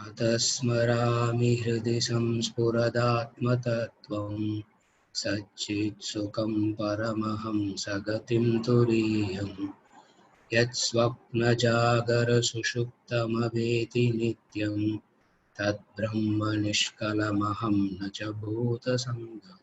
अतस्मरामि हृदि संस्फुरदात्मतत्त्वं सच्चित्सुखं परमहंसगतिं तुरीयम् यत्स्वप्नजागरसुषुप्तमवेति नित्यं तद्ब्रह्म निष्कलमहं न च भूतसङ्गम्।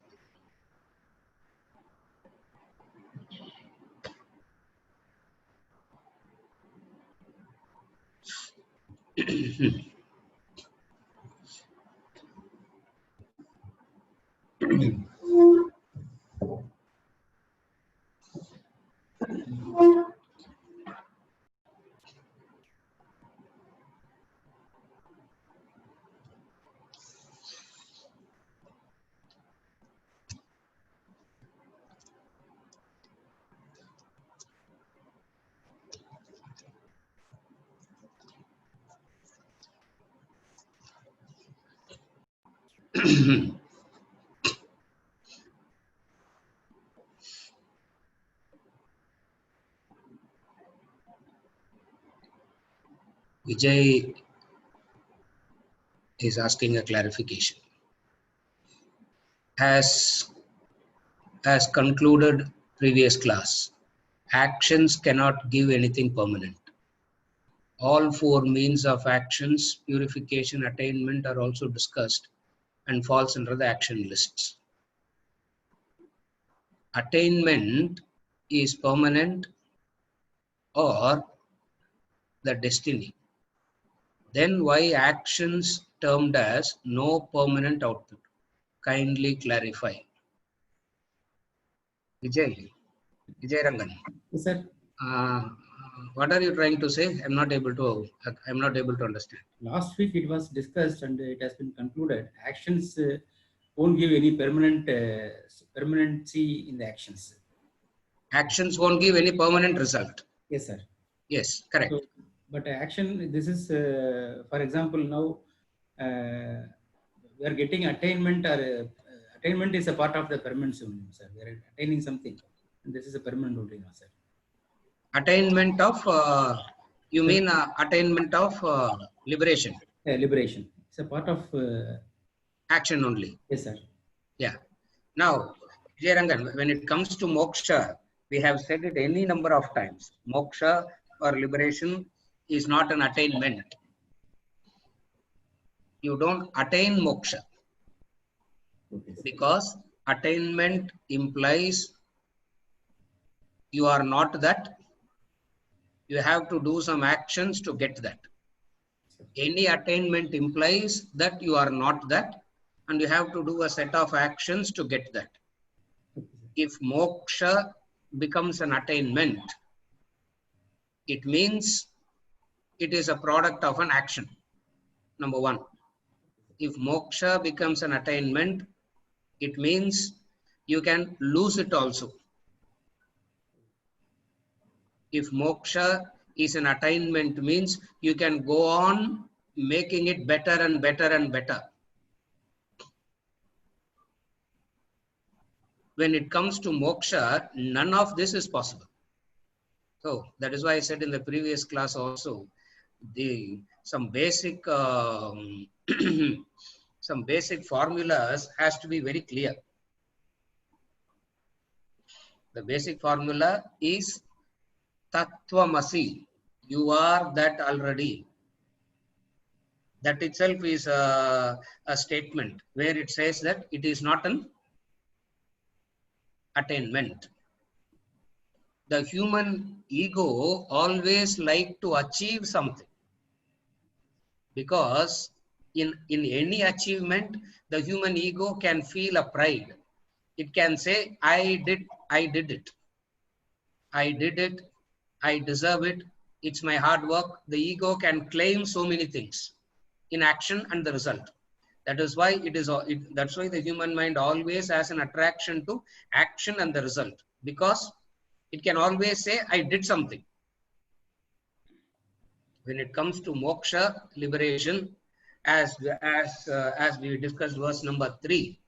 Vijay is asking a clarification. As concluded previous class, actions cannot give anything permanent. All four means of actions, purification, attainment, are also discussed and falls under the action lists. Attainment is permanent or the destiny. Then why actions termed as no permanent output? Kindly clarify. Vijay Rangan. Yes, sir. What are you trying to say? I'm not able to understand. Last week it was discussed and it has been concluded. Actions won't give any permanency in the actions. Actions won't give any permanent result. Yes, sir. Yes, correct. So, but action, this is, for example, now we are getting attainment, or attainment is a part of the permanence only, sir. We are attaining something, and this is a permanent only, now, sir. Attainment of, you mean attainment of liberation? Liberation. It's a part of action only. Yes, sir. Yeah. Now, Vijay Rangan, when it comes to moksha, we have said it any number of times. Moksha or liberation is not an attainment. You don't attain moksha. Okay. Because attainment implies you are not that. You have to do some actions to get that. Any attainment implies that you are not that, and you have to do a set of actions to get that. If moksha becomes an attainment, it means it is a product of an action. Number one. If moksha becomes an attainment, it means you can lose it also. If moksha is an attainment, means you can go on making it better and better and better. When it comes to moksha, none of this is possible. So that is why I said in the previous class also, some basic some basic formulas has to be very clear. The basic formula is Tattvamasi. You are that already. That itself is a statement where it says that it is not an attainment. The human ego always like to achieve something, because in any achievement, the human ego can feel a pride. It can say, I did it. I did it. I deserve it. It's my hard work. The ego can claim so many things in action and the result. That is why that's why the human mind always has an attraction to action and the result, because it can always say, I did something. When it comes to moksha, liberation, as we discussed verse number 3,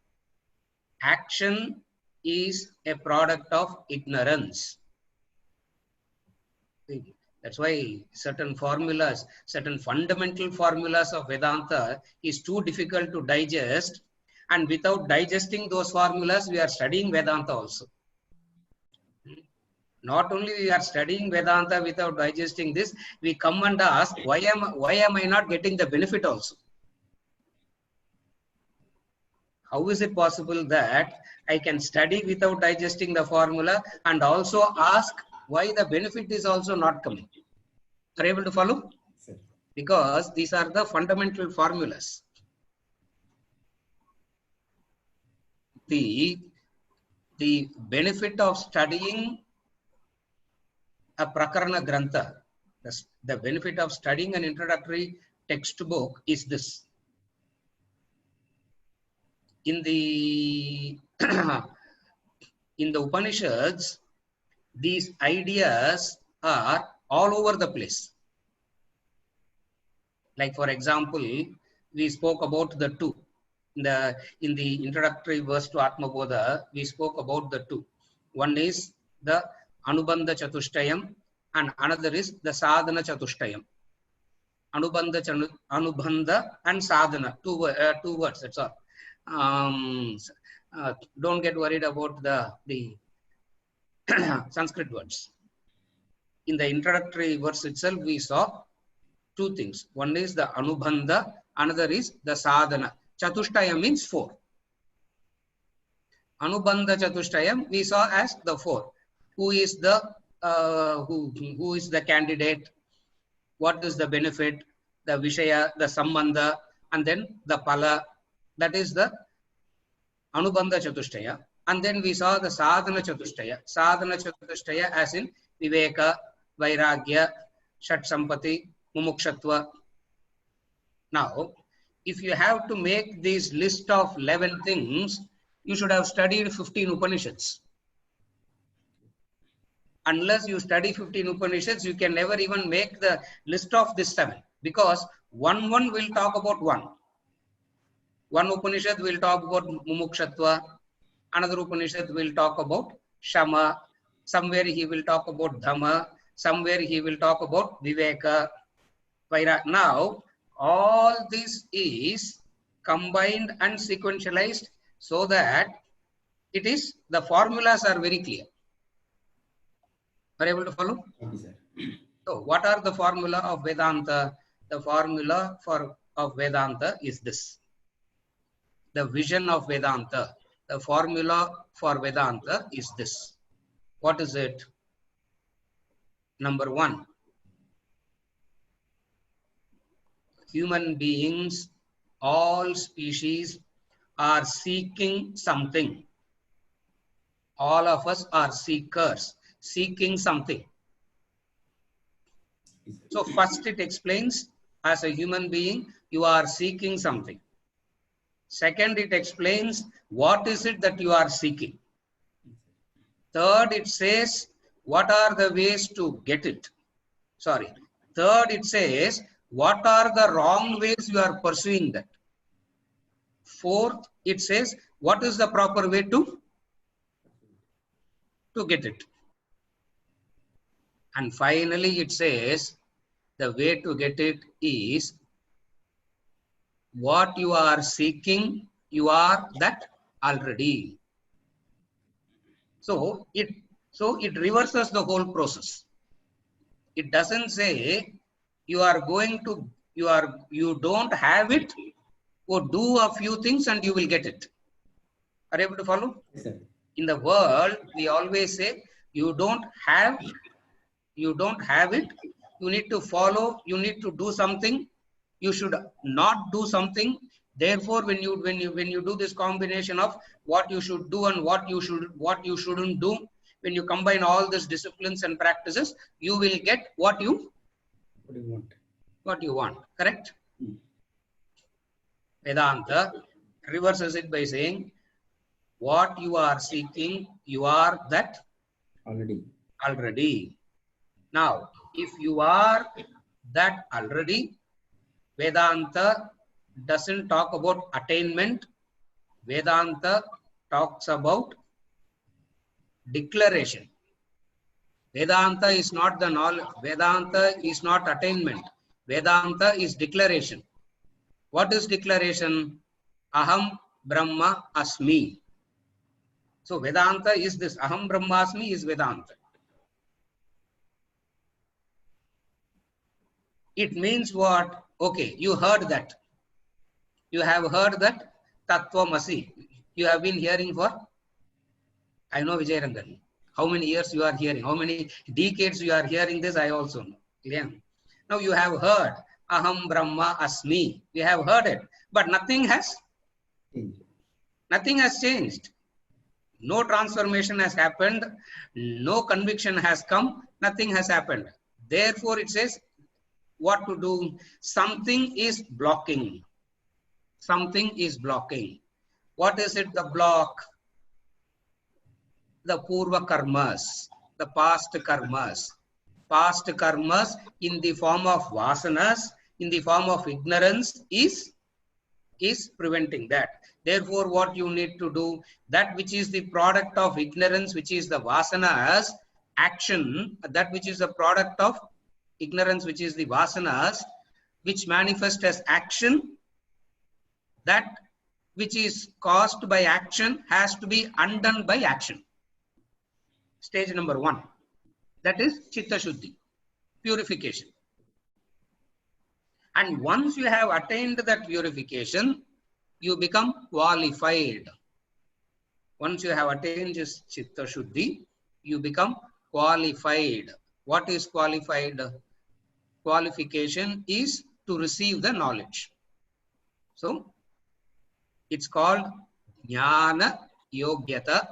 action is a product of ignorance. That's why certain formulas, certain fundamental formulas of Vedanta is too difficult to digest. And without digesting those formulas, we are studying Vedanta also. Not only we are studying Vedanta without digesting this, we come and ask, why am I not getting the benefit also? How is it possible that I can study without digesting the formula and also ask why the benefit is also not coming? Are you able to follow? Sir. Because these are the fundamental formulas. The benefit of studying a Prakarana Grantha, the benefit of studying an introductory textbook is this. In the in the Upanishads, these ideas are all over the place. Like for example, we spoke about the two. In the introductory verse to Atma Bodha, we spoke about the two. One is the Anubandha Chatushtayam and another is the Sadhana Chatushtayam. Anubandha and Sadhana, two words, that's all. Don't get worried about the Sanskrit words. In the introductory verse itself, we saw two things. One is the Anubandha, another is the Sadhana. Chatushtaya means 4. Anubandha Chatushtayam we saw as the 4. Who is the who is the candidate? What is the benefit? The Vishaya, the Sambandha, and then the Pala. That is the Anubandha Chatushtaya. And then we saw the Sadhana Chatushtaya. Sadhana Chatushtaya as in Viveka, Vairagya, Shat Sampati, Mumukshatva. Now, if you have to make this list of 11 things, you should have studied 15 Upanishads. Unless you study 15 Upanishads, you can never even make the list of this 7. Because one will talk about one. One Upanishad will talk about Mumukshatva. Another Upanishad will talk about Shama. Somewhere he will talk about Dhamma. Somewhere he will talk about Viveka. Now, all this is combined and sequentialized so that it is, the formulas are very clear. Are you able to follow? Yes, sir. So, what are the formula of Vedanta? The formula of Vedanta is this. The vision of Vedanta, the formula for Vedanta is this. What is it? Number 1, human beings, all species are seeking something. All of us are seekers, seeking something. So first it explains, as a human being, you are seeking something. Second, it explains what is it that you are seeking. Third, it says what are the ways to get it. Third, it says what are the wrong ways you are pursuing that. Fourth, it says what is the proper way to get it. And finally, it says the way to get it is what you are seeking, you are that already. So it reverses the whole process. It doesn't say you are going to, you don't have it, or do a few things and you will get it. Are you able to follow? Yes, sir. In the world, we always say you don't have it, you need to follow, you need to do something, you should not do something. Therefore, when you do this combination of what you should do and what you shouldn't do, when you combine all these disciplines and practices, you will get what you want. Correct? Vedanta reverses it by saying what you are seeking, you are that already. Now, if you are that already, Vedanta doesn't talk about attainment. Vedanta talks about declaration. Vedanta is not the knowledge. Vedanta is not attainment. Vedanta is declaration. What is declaration? Aham Brahma Asmi. So Vedanta is this. Aham Brahma Asmi is Vedanta. It means what? Okay, you heard that. You have heard that Tattvamasi. You have been hearing for, I know Vijayarangan. How many years you are hearing? How many decades you are hearing this? I also know. Yeah. Now you have heard Aham Brahma Asmi. You have heard it, but nothing has changed. No transformation has happened. No conviction has come. Nothing has happened. Therefore, it says what to do. Something is blocking. Something is blocking. What is it? The block? The Purva Karmas, the past karmas. Past karmas in the form of vasanas, in the form of ignorance is preventing that. Therefore, what you need to do, that which is the product of ignorance, which is the vasanas, action, that which is the product of ignorance, which is the vasanas, which manifest as action, that which is caused by action has to be undone by action. Stage number 1. That is Chitta Shuddhi, purification. And once you have attained that purification, you become qualified. Once you have attained this Chitta Shuddhi, you become qualified. What is qualified? Qualification is to receive the knowledge. So, it's called Jnana Yogyata.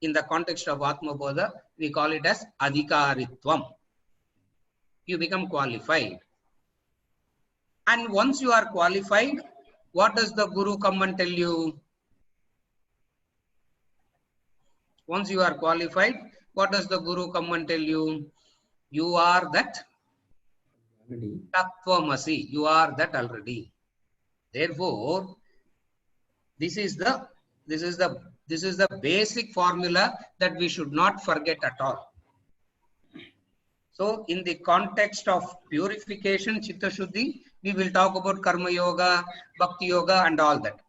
In the context of Atma Bodha, we call it as Adhikaritvam. You become qualified. And once you are qualified, what does the Guru come and tell you? Once you are qualified, what does the Guru come and tell you? You are that Tattvamasi. You are that already. Therefore, this is the basic formula that we should not forget at all. So, in the context of purification, Chitta Shuddhi, we will talk about Karma Yoga, Bhakti Yoga and all that.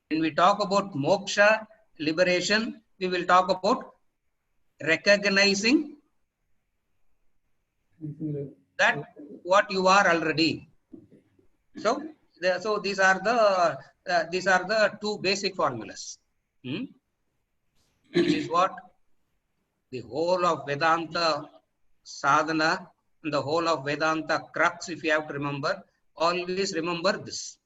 When we talk about moksha, liberation, we will talk about recognizing that what you are already. So these are the two basic formulas. Which is what the whole of Vedanta sadhana and the whole of Vedanta crux, if you have to remember, always remember this.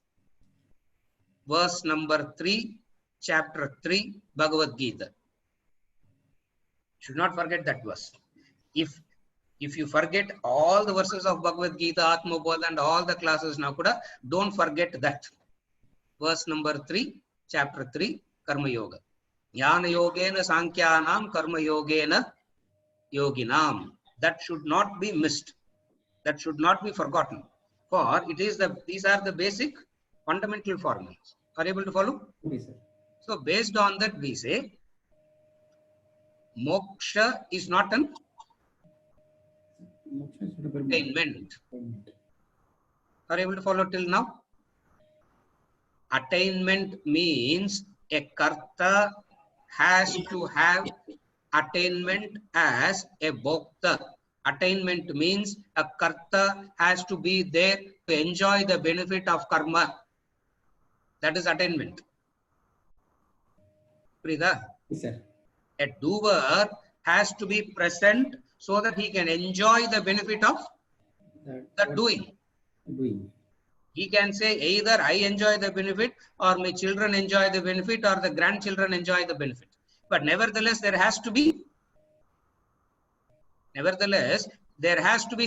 Verse number 3, chapter 3, Bhagavad Gita. Should not forget that verse. If you forget all the verses of Bhagavad Gita, Atma Bodha and all the classes now, don't forget that. Verse number 3, chapter 3, Karma Yoga. Jnana Yogena Sankhyanam Karma Yogena Yoginam. That should not be missed. That should not be forgotten. For it is these are the basic fundamental formulas. Are you able to follow? Yes, sir. So based on that, we say moksha is not an attainment. Are you able to follow till now? Attainment means a karta has to have attainment as a bhokta. Attainment means a karta has to be there to enjoy the benefit of karma. That is attainment. Prida? Yes, sir. A doer has to be present so that he can enjoy the benefit of the doing. He can say either I enjoy the benefit or my children enjoy the benefit or the grandchildren enjoy the benefit. But nevertheless, there has to be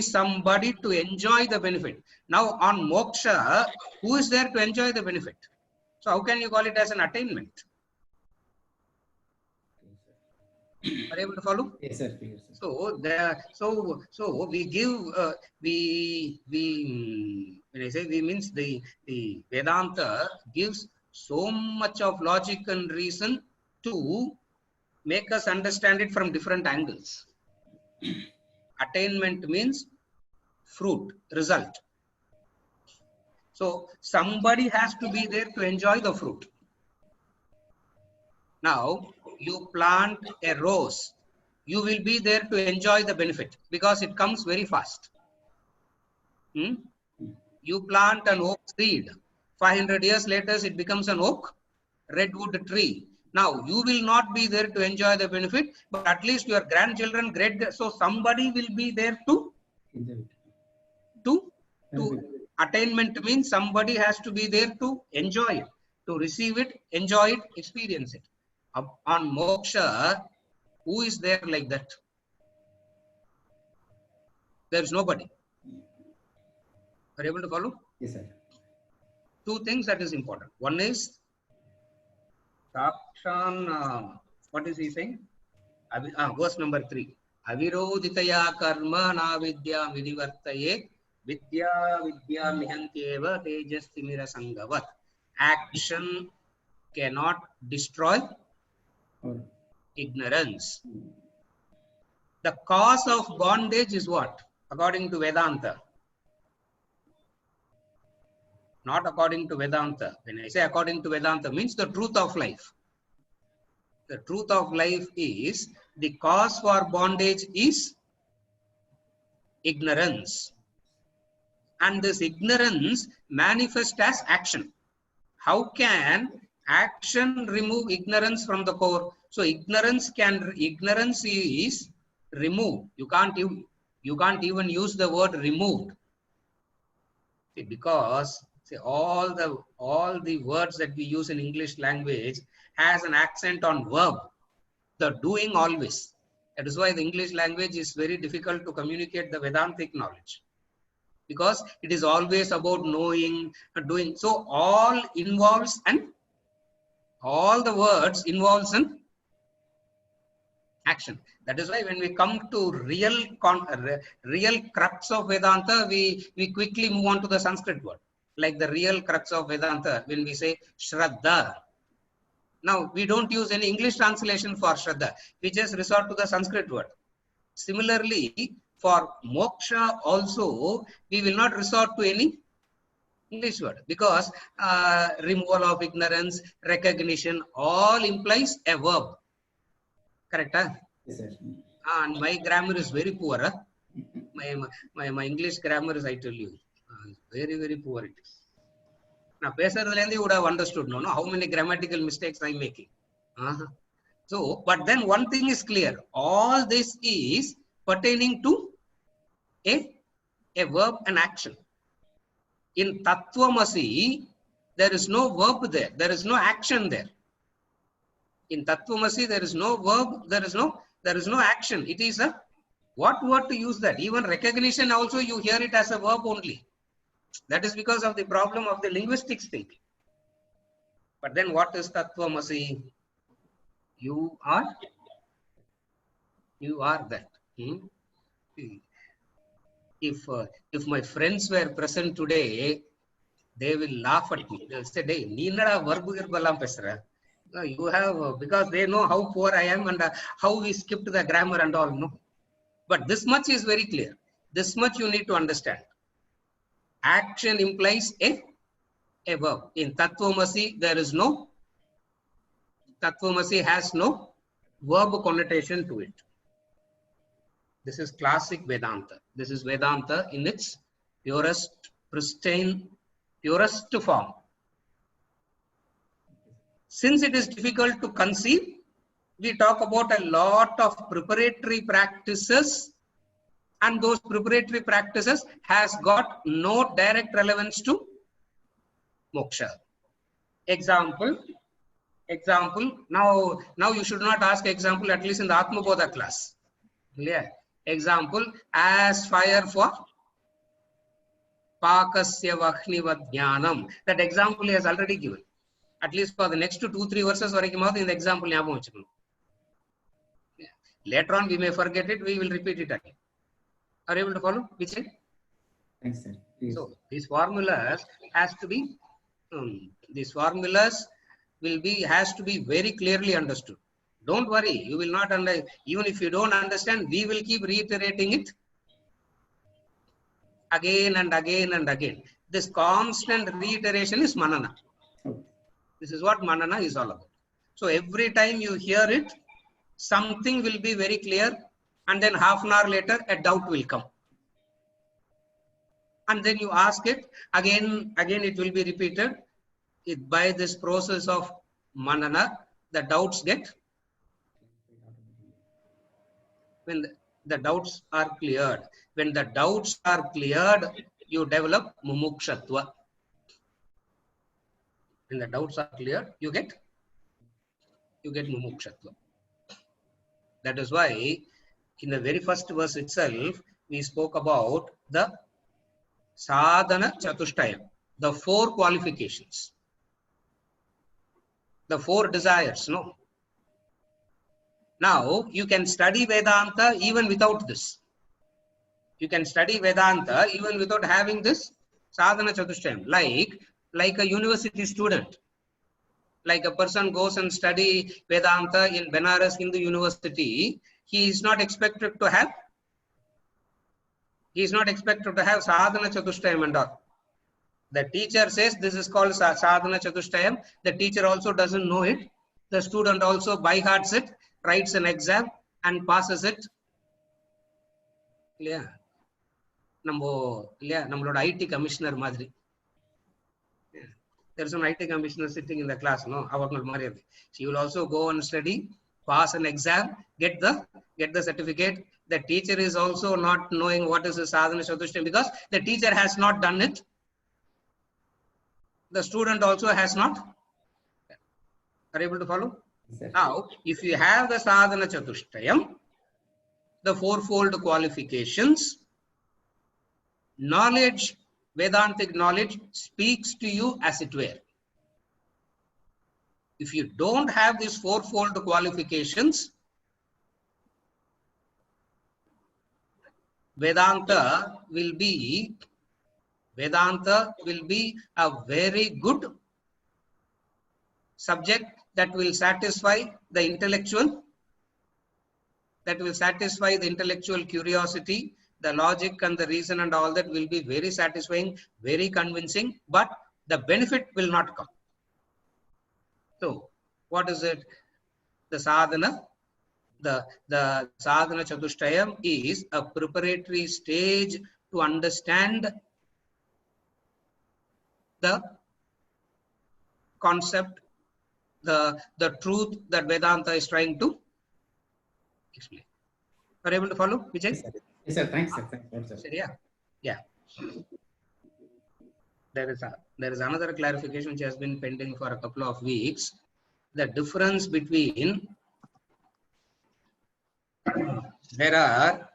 somebody to enjoy the benefit. Now on moksha, who is there to enjoy the benefit? So how can you call it as an attainment? Are you able to follow? Yes, sir. Yes, sir. So we give when I say we means the Vedanta gives so much of logic and reason to make us understand it from different angles. Attainment means fruit, result. So somebody has to be there to enjoy the fruit. Now, you plant a rose, you will be there to enjoy the benefit because it comes very fast. You plant an oak seed, 500 years later, it becomes an oak redwood tree. Now, you will not be there to enjoy the benefit, but at least your grandchildren, so somebody will be there to attainment means somebody has to be there to enjoy it, to receive it, enjoy it, experience it. On moksha, who is there like that? There is nobody. Are you able to follow? Yes, sir. Two things that is important. One is Sakshan, what is he saying? Verse number 3. Aviroditaya karma na vidya vidivartaye vidya vidya mihantyeva tejastimira sangavat. Action cannot destroy ignorance. The cause of bondage is what? According to Vedanta. Not according to Vedanta. When I say according to Vedanta, means the truth of life. The truth of life is the cause for bondage is ignorance. And this ignorance manifests as action. How can action remove ignorance from the core? So ignorance is removed. You can't even use the word removed. See, because all the words that we use in English language has an accent on verb, the doing always. That is why the English language is very difficult to communicate the Vedantic knowledge, because it is always about knowing, doing. So all involves, and all the words involves an action. That is why when we come to real crux of Vedanta, we quickly move on to the Sanskrit word. Like the real crux of Vedanta, when we say Shraddha. Now, we don't use any English translation for Shraddha. We just resort to the Sanskrit word. Similarly, for moksha also, we will not resort to any English word, because removal of ignorance, recognition, all implies a verb. Correct? Huh? Yes, sir. And my grammar is very poor. Huh? My English grammar is, I tell you, very, very poor it is. Now, Pesaralendi would have understood no, how many grammatical mistakes I'm making. So, but then one thing is clear. All this is pertaining to a verb and action. In Tattvamasi, there is no verb there. There is no action there. In Tattvamasi, there is no verb. There is no action. It is a, what word to use that? Even recognition also, you hear it as a verb only. That is because of the problem of the linguistics thinking. But then what is Tattvamasi? You are that. If my friends were present today, they will laugh at me. They'll say, "Hey, neenada verb pesra." You have, because they know how poor I am and how we skipped the grammar and all. No, but this much is very clear. This much you need to understand. Action implies a verb. In Tattvamasi, Tattvamasi has no verb connotation to it. This is classic Vedanta. This is Vedanta in its purest, pristine, purest form. Since it is difficult to conceive, we talk about a lot of preparatory practices, and those preparatory practices has got no direct relevance to moksha. Example, now you should not ask example, at least in the Atma Bodha class. Yeah. Example, as fire for Pakasya Vahniva Jnanam. That example he has already given. At least for the next 2-3 verses, in the example. Later on, we may forget it, we will repeat it again. Are you able to follow? Vijay? Thanks, sir. Please. So, these formulas has to be, has to be very clearly understood. Don't worry, you will not understand. Even if you don't understand, we will keep reiterating it again and again and again. This constant reiteration is manana. This is what manana is all about. So every time you hear it, something will be very clear, and then half an hour later, a doubt will come. And then you ask it, again it will be repeated. By this process of manana, the doubts get, when the doubts are cleared. When the doubts are cleared, you develop mumukshatva. When the doubts are cleared, you get mumukshatva. That is why in the very first verse itself, we spoke about the sadhana chatushtayam, the 4 qualifications, the 4 desires. No. Now you can study Vedanta even without this. You can study Vedanta even without having this sadhana chatushtayam. Like a university student. Like a person goes and study Vedanta in Benares Hindu University, he is not expected to have sadhana chatushtayam and all. The teacher says this is called sadhana chatushtayam. The teacher also doesn't know it. The student also by hearts it, writes an exam and passes it. Yeah. நம்மளோட ID commissioner மாதிரி. There is an IT commissioner sitting in the class, no? She will also go and study, pass an exam, get the certificate. The teacher is also not knowing what is the sadhana chatushtayam because the teacher has not done it. The student also has not. Are you able to follow? Yes. Now, if you have the sadhana chatushtayam, the 4-fold qualifications, knowledge, Vedantic knowledge speaks to you as it were. If you don't have these 4-fold qualifications, Vedanta will be a very good subject that will satisfy the intellectual, curiosity. The logic and the reason and all that will be very satisfying, very convincing, but the benefit will not come. So, what is it? The sadhana, the sadhana chatushtayam is a preparatory stage to understand the concept, the truth that Vedanta is trying to explain. Are you able to follow, Vijay? Yes, sir. Thanks, sir. Thanks, sir. Yeah. There is another clarification which has been pending for a couple of weeks. The difference between there are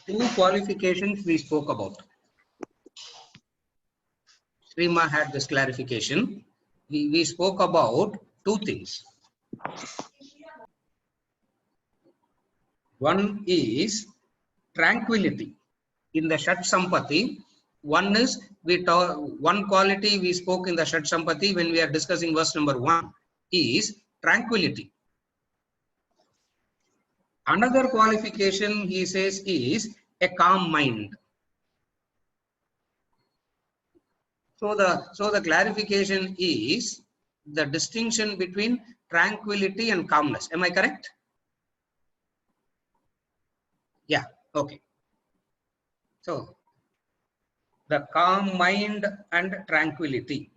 2 qualifications we spoke about. Srima had this clarification. We spoke about 2 things. One is tranquility. In the Shat Sampati, one quality we spoke in the Shat Sampati when we are discussing verse number 1 is tranquility. Another qualification he says is a calm mind. So the clarification is the distinction between tranquility and calmness. Am I correct? Yeah, okay. So, the calm mind and tranquility.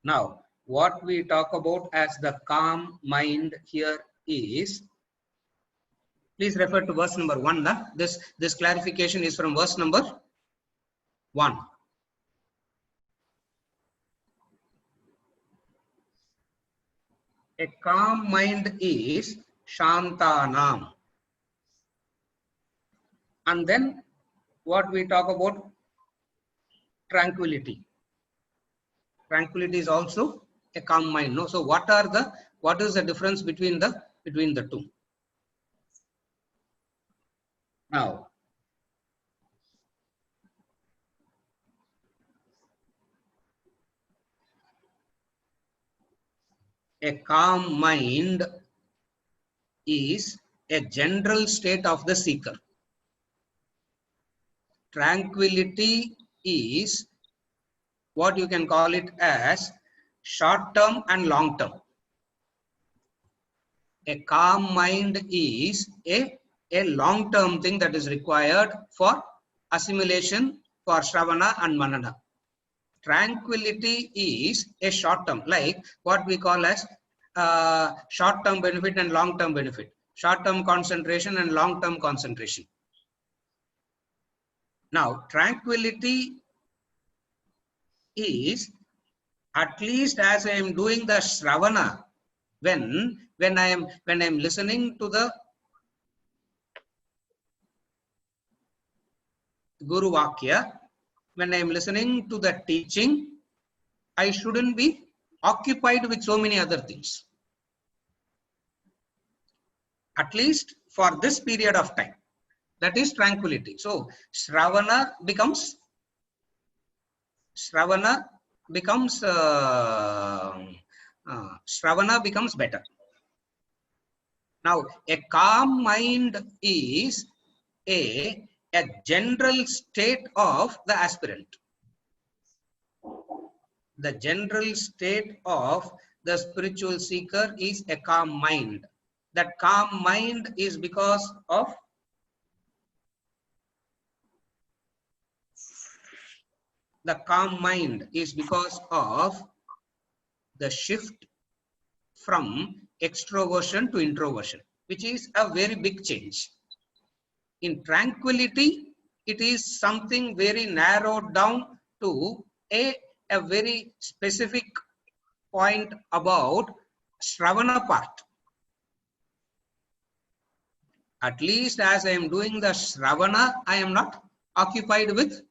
Now, what we talk about as the calm mind here is, please refer to verse number 1. This clarification is from verse number 1. A calm mind is Shantanam. And then what we talk about, tranquility. Tranquility is also a calm mind. No? So what is the difference between the 2? Now, a calm mind is a general state of the seeker. Tranquility is what you can call it as short term and long term. A calm mind is a long term thing that is required for assimilation, for Shravana and Manana. Tranquility is a short term, like what we call as short term benefit and long term benefit, short term concentration and long term concentration. Now, tranquility is, at least as I am doing the Shravana, when I am listening to the Guru Vakya, when I am listening to the teaching, I shouldn't be occupied with so many other things. At least for this period of time. That is tranquility. So Shravana becomes better. Now, a calm mind is a general state of the aspirant. The general state of the spiritual seeker is a calm mind. That calm mind is because of the shift from extroversion to introversion, which is a very big change. In tranquility, it is something very narrowed down to a very specific point about Shravana part. At least as I am doing the Shravana, I am not occupied with,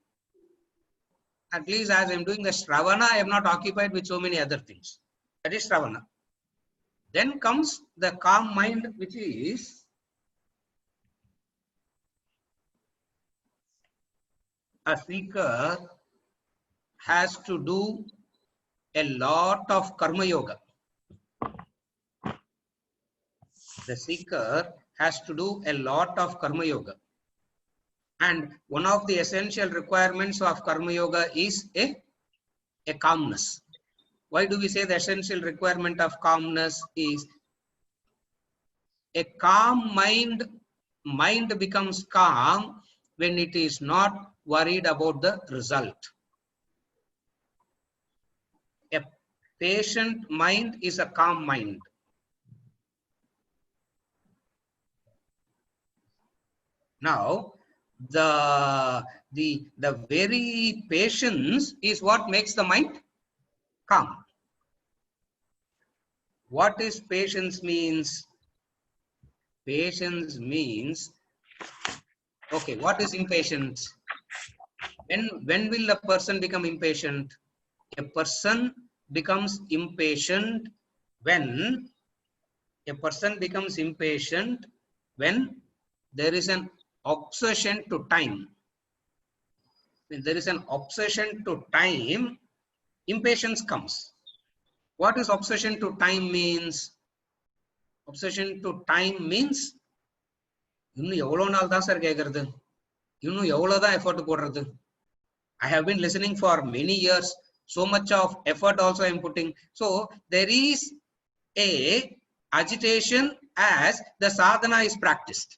at least as I am doing the Shravana, I am not occupied with so many other things. That is Shravana. Then comes the calm mind, which is a seeker has to do a lot of karma yoga. The seeker has to do a lot of karma yoga. And one of the essential requirements of karma yoga is a calmness. Why do we say the essential requirement of calmness is a calm mind? Mind becomes calm when it is not worried about the result. A patient mind is a calm mind. Now, the very patience is what makes the mind calm. What is patience means? Patience means, okay, what is impatience? When will a person become impatient? A person becomes impatient when there is an obsession to time. When there is an obsession to time, impatience comes. What is obsession to time means? Obsession to time means, I have been listening for many years, so much of effort also I am putting. So there is a agitation as the sadhana is practiced.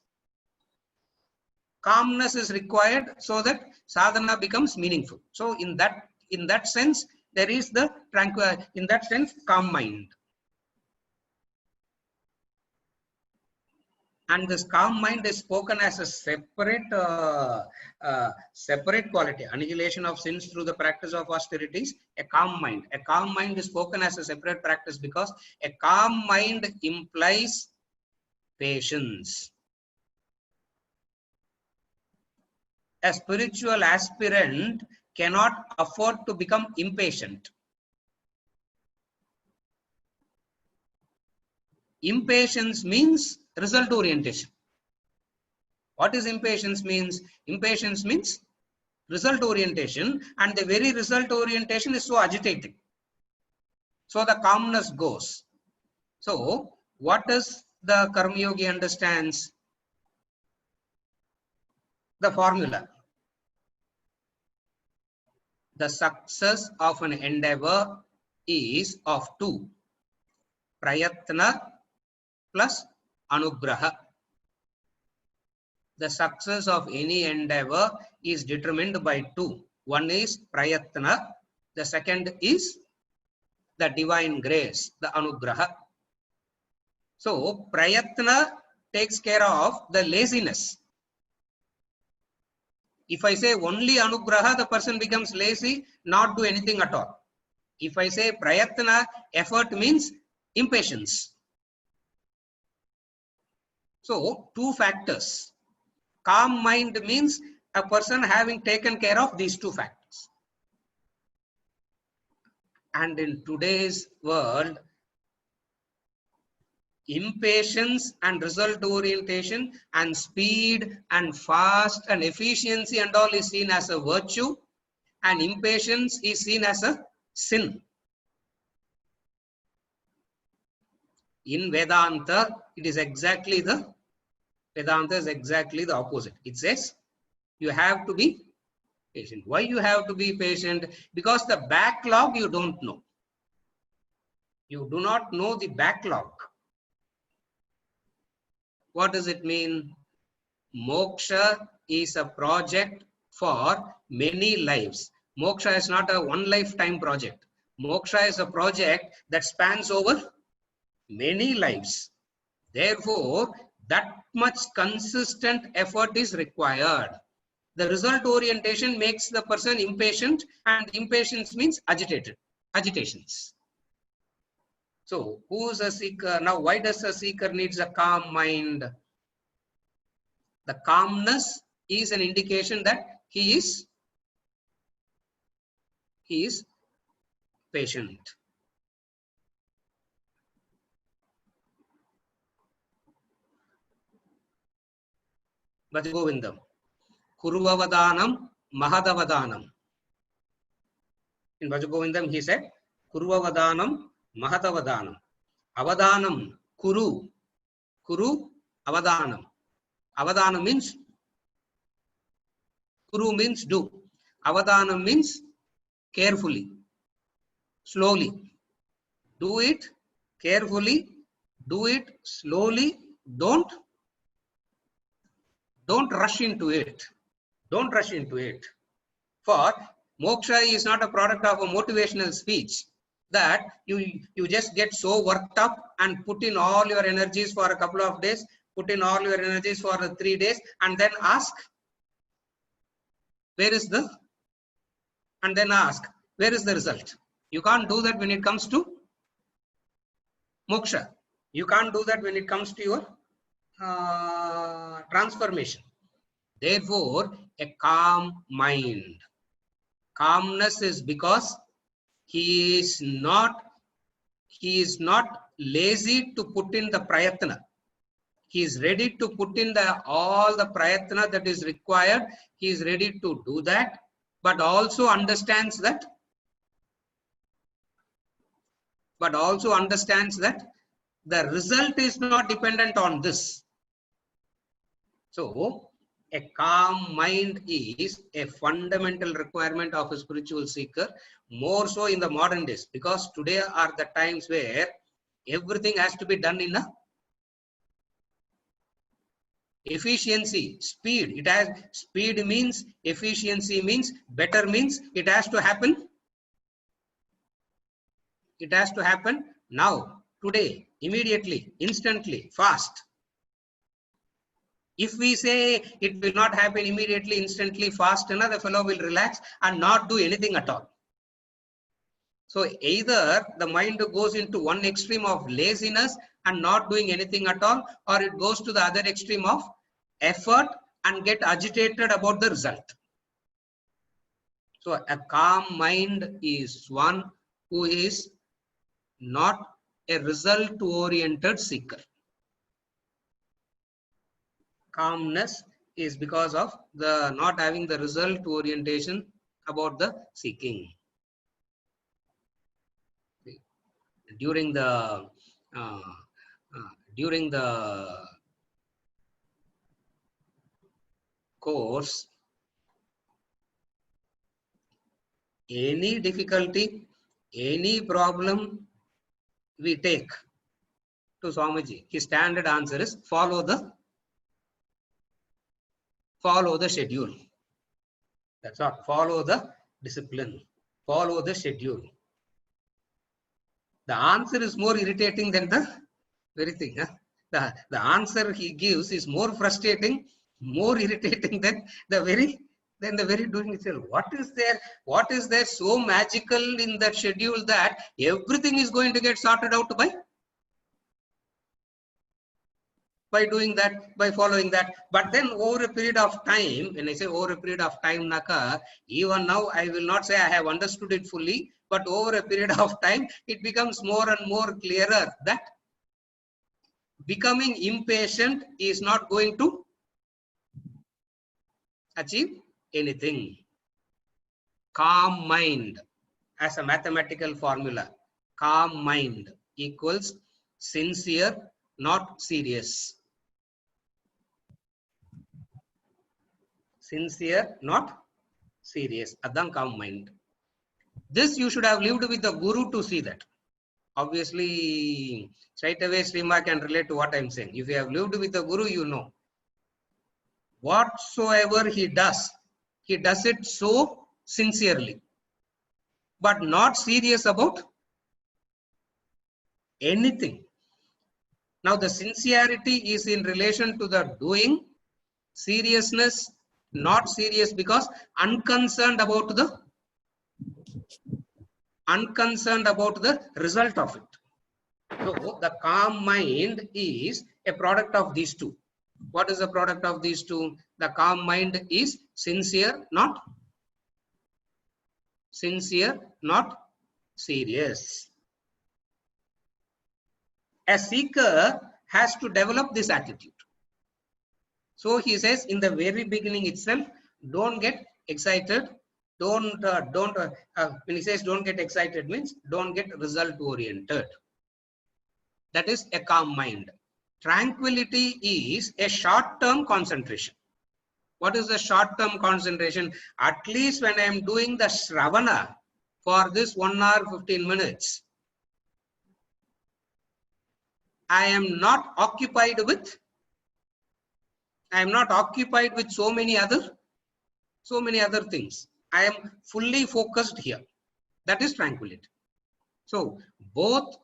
Calmness is required so that sadhana becomes meaningful. So in that sense, there is the tranquil, in that sense, calm mind. And this calm mind is spoken as a separate quality. Annihilation of sins through the practice of austerities, a calm mind. A calm mind is spoken as a separate practice because a calm mind implies patience. A spiritual aspirant cannot afford to become impatient. Impatience means result orientation. What is impatience means? Impatience means result orientation, and the very result orientation is so agitating. So the calmness goes. So what is the Karmayogi understands the formula. The success of an endeavor is of two: prayatna plus anugraha. The success of any endeavor is determined by two. One is prayatna, the second is the divine grace, the anugraha. So prayatna takes care of the laziness. If I say only anugraha, the person becomes lazy, not do anything at all. If I say prayatna, effort means impatience. So two factors. Calm mind means a person having taken care of these two factors. And in today's world, impatience and result orientation and speed and fast and efficiency and all is seen as a virtue, and impatience is seen as a sin. In Vedanta, it is exactly the opposite. It says you have to be patient. Why you have to be patient? Because the backlog you don't know. You do not know the backlog. What does it mean? Moksha is a project for many lives. Moksha is not a one lifetime project. Moksha is a project that spans over many lives. Therefore, that much consistent effort is required. The result orientation makes the person impatient, and impatience means agitations. So, who is a seeker? Now, why does a seeker needs a calm mind? The calmness is an indication that he is patient. Bhaja Govindam. Kuruvavadanam Mahadavadanam. In Bhaja Govindam, he said, Kuruvavadanam Mahadavadanam. Avadanam, Kuru. Kuru, Avadanam. Avadanam means, Kuru means do. Avadanam means carefully, slowly. Do it carefully, do it slowly. Don't rush into it. Don't rush into it. For moksha is not a product of a motivational speech that you just get so worked up and put in all your energies for a couple of days, put in all your energies for 3 days, and then ask, where is the result? You can't do that when it comes to moksha. You can't do that when it comes to your transformation. Therefore, a calm mind. Calmness is because he is not lazy to put in the prayatna. He is ready to put in all the prayatna that is required. He is ready to do that, but also understands that the result is not dependent on this. So, a calm mind is a fundamental requirement of a spiritual seeker, more so in the modern days, because today are the times where everything has to be done in a efficiency, speed. Speed means, efficiency means, better means it has to happen. It has to happen now, today, immediately, instantly, fast. If we say it will not happen immediately, instantly, fast, another fellow will relax and not do anything at all. So either the mind goes into one extreme of laziness and not doing anything at all, or it goes to the other extreme of effort and get agitated about the result. So a calm mind is one who is not a result-oriented seeker. Calmness is because of the not having the result orientation about the seeking. During the during the course, any difficulty, any problem we take to Swamiji, his standard answer is follow the schedule. That's all. Follow the discipline. Follow the schedule. The answer is more irritating than the very thing. Huh? The answer he gives is more frustrating, more irritating than the very doing itself. What is there? What is there so magical in that schedule that everything is going to get sorted out by doing that, by following that? But then over a period of time, when I say over a period of time, Naka, even now I will not say I have understood it fully, but over a period of time, it becomes more and more clearer that becoming impatient is not going to achieve anything. Calm mind as a mathematical formula. Calm mind equals sincere, not serious. Sincere, not serious. Adhan calm mind. This you should have lived with the guru to see that. Obviously, straight away Srima can relate to what I'm saying. If you have lived with the guru, you know. Whatsoever he does it so sincerely, but not serious about anything. Now the sincerity is in relation to the doing, seriousness not serious because unconcerned about the result of it. So the calm mind is a product of these two. What is the product of these two? The calm mind is sincere, not serious. A seeker has to develop this attitude. So he says in the very beginning itself, don't get excited. When he says don't get excited means don't get result oriented. That is a calm mind. Tranquility is a short-term concentration. What is the short-term concentration? At least when I am doing the Shravana for this 1 hour 15 minutes, I am not occupied with so many other things. I am fully focused here. That is tranquility. So both,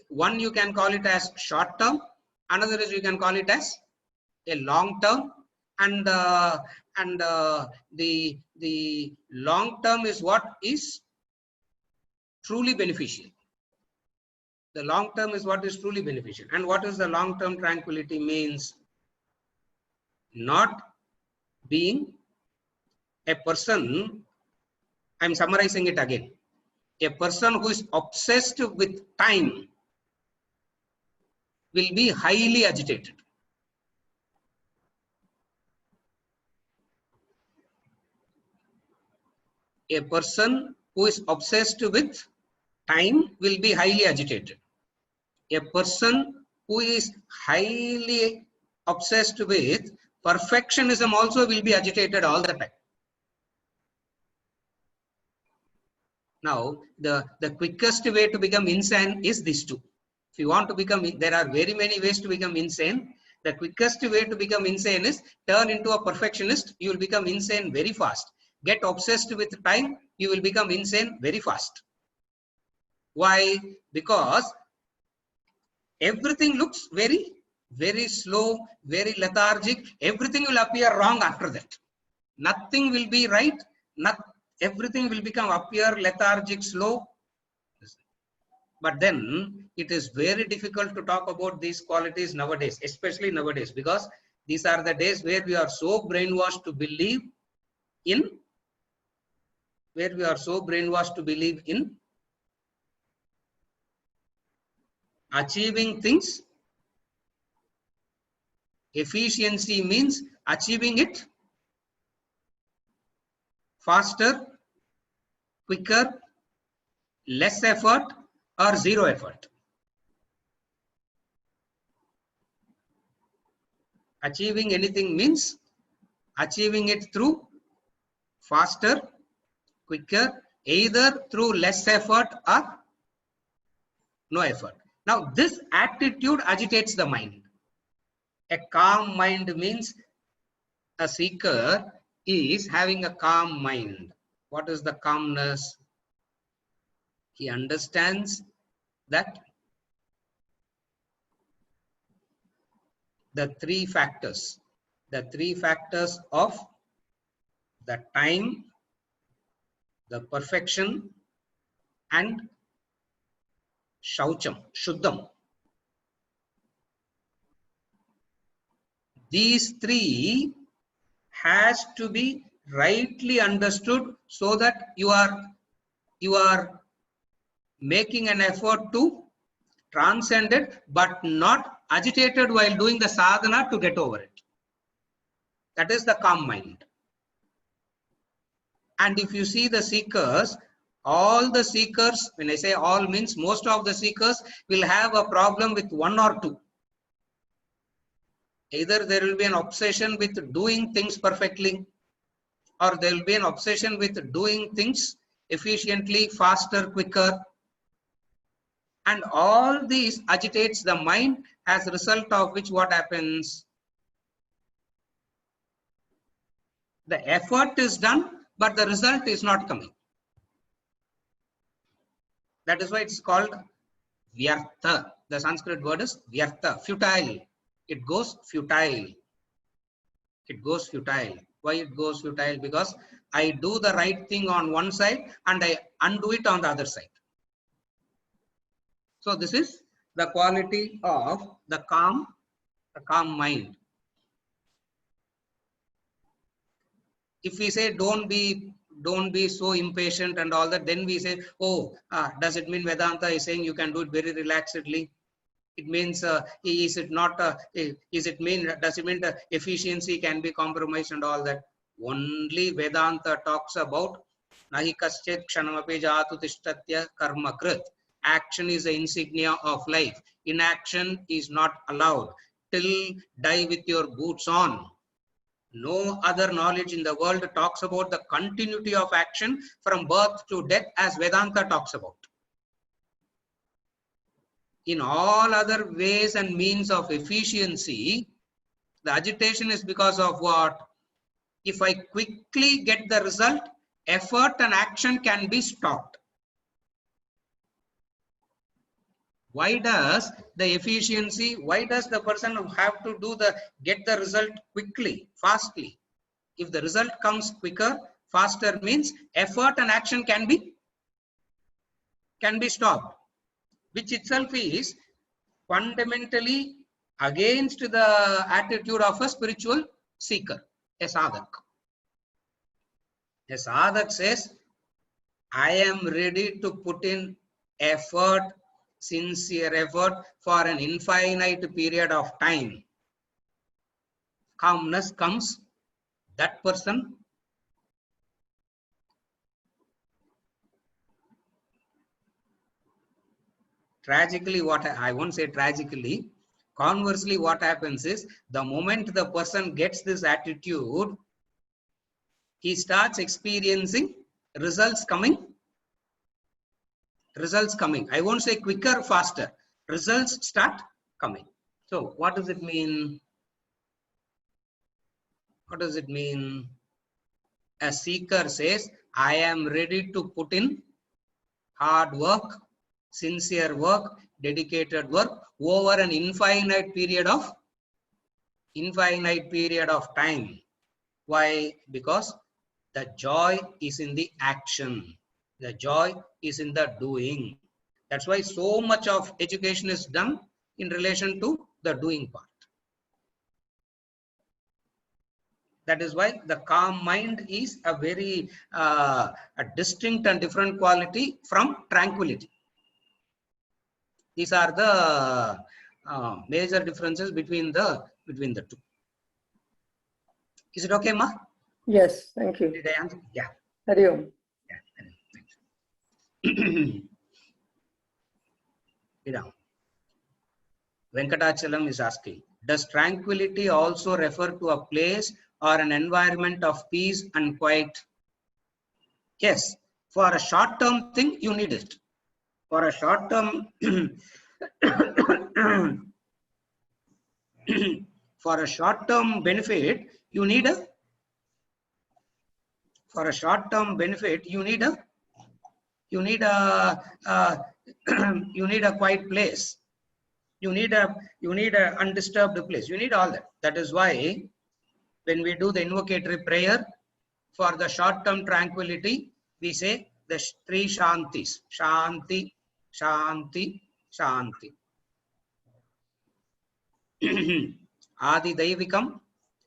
one you can call it as short term, another is you can call it as a long term, and the long term is what is truly beneficial. The long term is what is truly beneficial. And what is the long term tranquility means? Not being a person, I'm summarizing it again. A person who is obsessed with time will be highly agitated. A person who is obsessed with time will be highly agitated. A person who is highly obsessed with perfectionism also will be agitated all the time. Now, the quickest way to become insane is these two. If you want to become, there are very many ways to become insane. The quickest way to become insane is turn into a perfectionist. You will become insane very fast. Get obsessed with time. You will become insane very fast. Why? Because everything looks very, very slow, very lethargic. Everything will appear wrong after that. Nothing will be right. Everything will appear lethargic, slow. But then it is very difficult to talk about these qualities nowadays, especially nowadays, because these are the days where we are so brainwashed to believe in, achieving things. Efficiency means achieving it faster, quicker, less effort, or zero effort. Achieving anything means achieving it through faster, quicker, either through less effort or no effort. Now, this attitude agitates the mind. A calm mind means a seeker is having a calm mind. What is the calmness? He understands that the three factors of the time, the perfection, and shaucham, shuddham. These three has to be rightly understood so that you are making an effort to transcend it, but not agitated while doing the sadhana to get over it. That is the calm mind. And if you see the seekers, all the seekers, when I say all means most of the seekers will have a problem with one or two. Either there will be an obsession with doing things perfectly, or there will be an obsession with doing things efficiently, faster, quicker. And all these agitates the mind, as a result of which what happens? The effort is done, but the result is not coming. That is why it's called vyartha. The Sanskrit word is vyartha, futile. It goes futile. It goes futile. Why it goes futile? Because I do the right thing on one side and I undo it on the other side. So this is the quality of the calm mind. If we say don't be so impatient and all that, then we say, oh, does it mean Vedanta is saying you can do it very relaxedly? It means is it not? Does it mean efficiency can be compromised and all that? Only Vedanta talks about nahi kaschet kshanamapi jatu tishtatya karma krit. Action is the insignia of life. Inaction is not allowed. Till die with your boots on. No other knowledge in the world talks about the continuity of action from birth to death as Vedanta talks about. In all other ways and means of efficiency, the agitation is because of what? If I quickly get the result, effort and action can be stopped. Why does the person have to get the result quickly, fastly? If the result comes quicker, faster means effort and action can be stopped, which itself is fundamentally against the attitude of a spiritual seeker, a sadhak. A sadhak says, I am ready to put in effort, sincere effort for an infinite period of time. Calmness comes, that person tragically, I won't say tragically, conversely what happens is, the moment the person gets this attitude, he starts experiencing results coming. I won't say quicker, faster. Results start coming. So what does it mean? What does it mean? A seeker says, I am ready to put in hard work, sincere work, dedicated work over an infinite period of time. Why? Because the joy is in the action. The joy is in the doing. That's why so much of education is done in relation to the doing part. That is why the calm mind is a very a distinct and different quality from tranquility. These are the major differences between the two. Is it okay, Ma? Yes, thank you. Did I answer? Yeah. Hari Om. Yeah. Venkatachalam is asking, Does tranquility also refer to a place or an environment of peace and quiet? Yes. For a short-term thing, you need it. For a short-term for a short-term benefit, you need a you need a you need a you need a quiet place. You need a undisturbed place. You need all that. That is why when we do the invocatory prayer for the short-term tranquility, we say the three shantis: shanti, shanti, shanti. Adi Daivikam,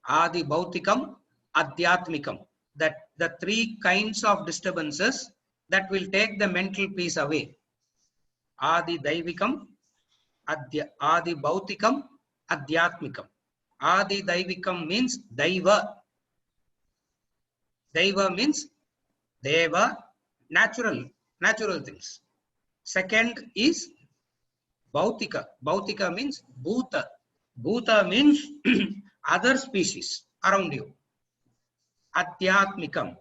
Adi Bhautikam, Adhyatmikam. That the three kinds of disturbances that will take the mental peace away. Adi Daivikam, Adi Bhautikam, Adhyatmikam. Adi Daivikam means Daiva. Daiva means Deva, natural things. Second is Bhautika. Bhautika means Bhuta. Bhuta means other species around you. Adhyatmikam.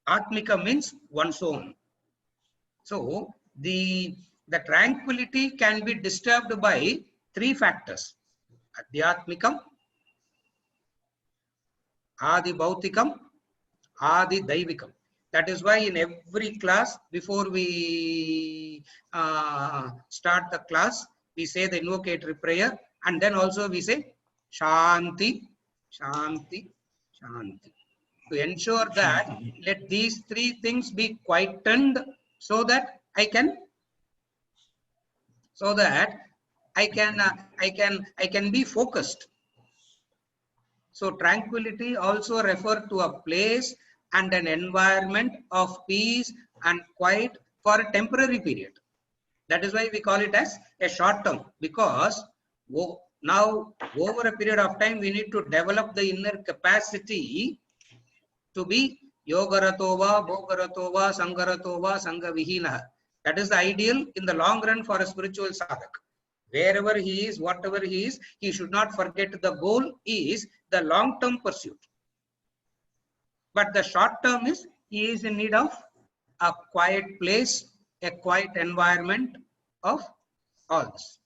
Atmika means one's own. So the tranquility can be disturbed by three factors: Adhyatmikam, Adi Bhautikam, Adi Daivikam. That is why in every class, before we start the class, we say the invocatory prayer, and then also we say Shanti, Shanti, Shanti. To ensure that let these three things be quietened so that I can be focused. So tranquility also refers to a place and an environment of peace and quiet for a temporary period. That is why we call it as a short term, because now over a period of time we need to develop the inner capacity to be yogaratova, bhogaratova, sangaratova, sangavihina. That is the ideal in the long run for a spiritual sadhak. Wherever he is, whatever he is, he should not forget the goal is the long-term pursuit. But the short term is he is in need of a quiet place, a quiet environment of all this.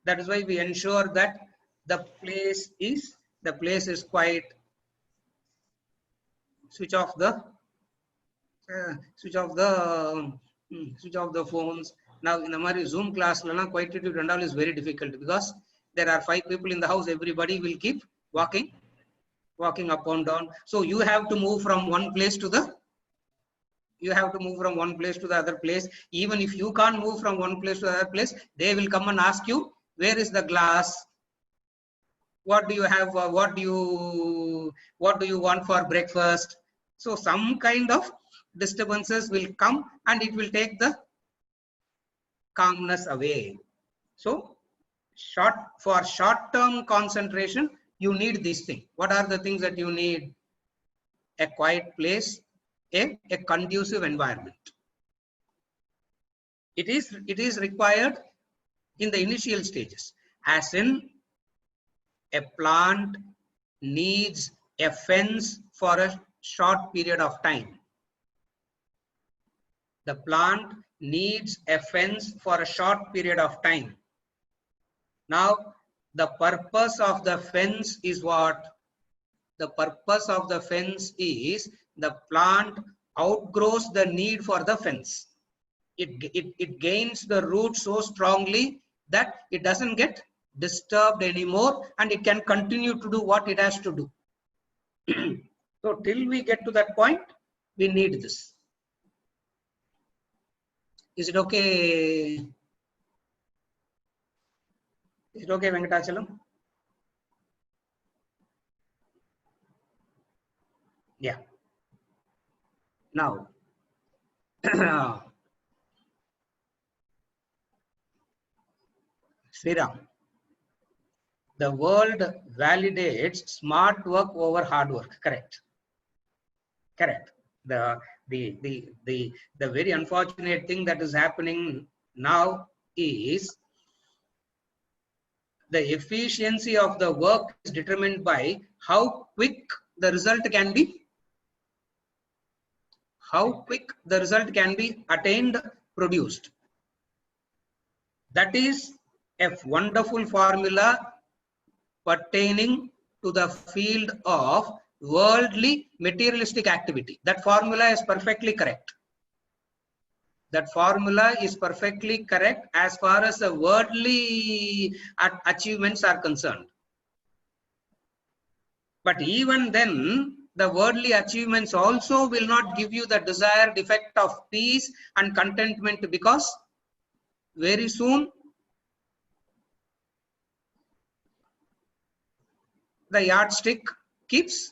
That is why we ensure that the place is quiet. Switch off the phones. Now in the Zoom class, quietude and all is very difficult because there are 5 people in the house. Everybody will keep walking up and down. So you have to move from one place to the other place. Even if you can't move from one place to the other place, they will come and ask you, where is the glass? What do you have? What do you want for breakfast? So some kind of disturbances will come and it will take the calmness away. So for short-term concentration, you need this thing. What are the things that you need? A quiet place, a conducive environment. It is required in the initial stages, as in a plant needs a fence for a short period of time. The plant needs a fence for a short period of time. Now, the purpose of the fence is what? The purpose of the fence is the plant outgrows the need for the fence. It gains the root so strongly that it doesn't get disturbed anymore and it can continue to do what it has to do. So till we get to that point, we need this. Is it okay? Is it okay, Venkatachalam? Yeah. Now, Sriram, the world validates smart work over hard work. Correct. Correct. The very unfortunate thing that is happening now is The efficiency of the work is determined by how quick the result can be. How quick the result can be attained, produced. That is a wonderful formula pertaining to the field of worldly materialistic activity. That formula is perfectly correct. That formula is perfectly correct as far as the worldly achievements are concerned. But even then, the worldly achievements also will not give you the desired effect of peace and contentment, because very soon the yardstick keeps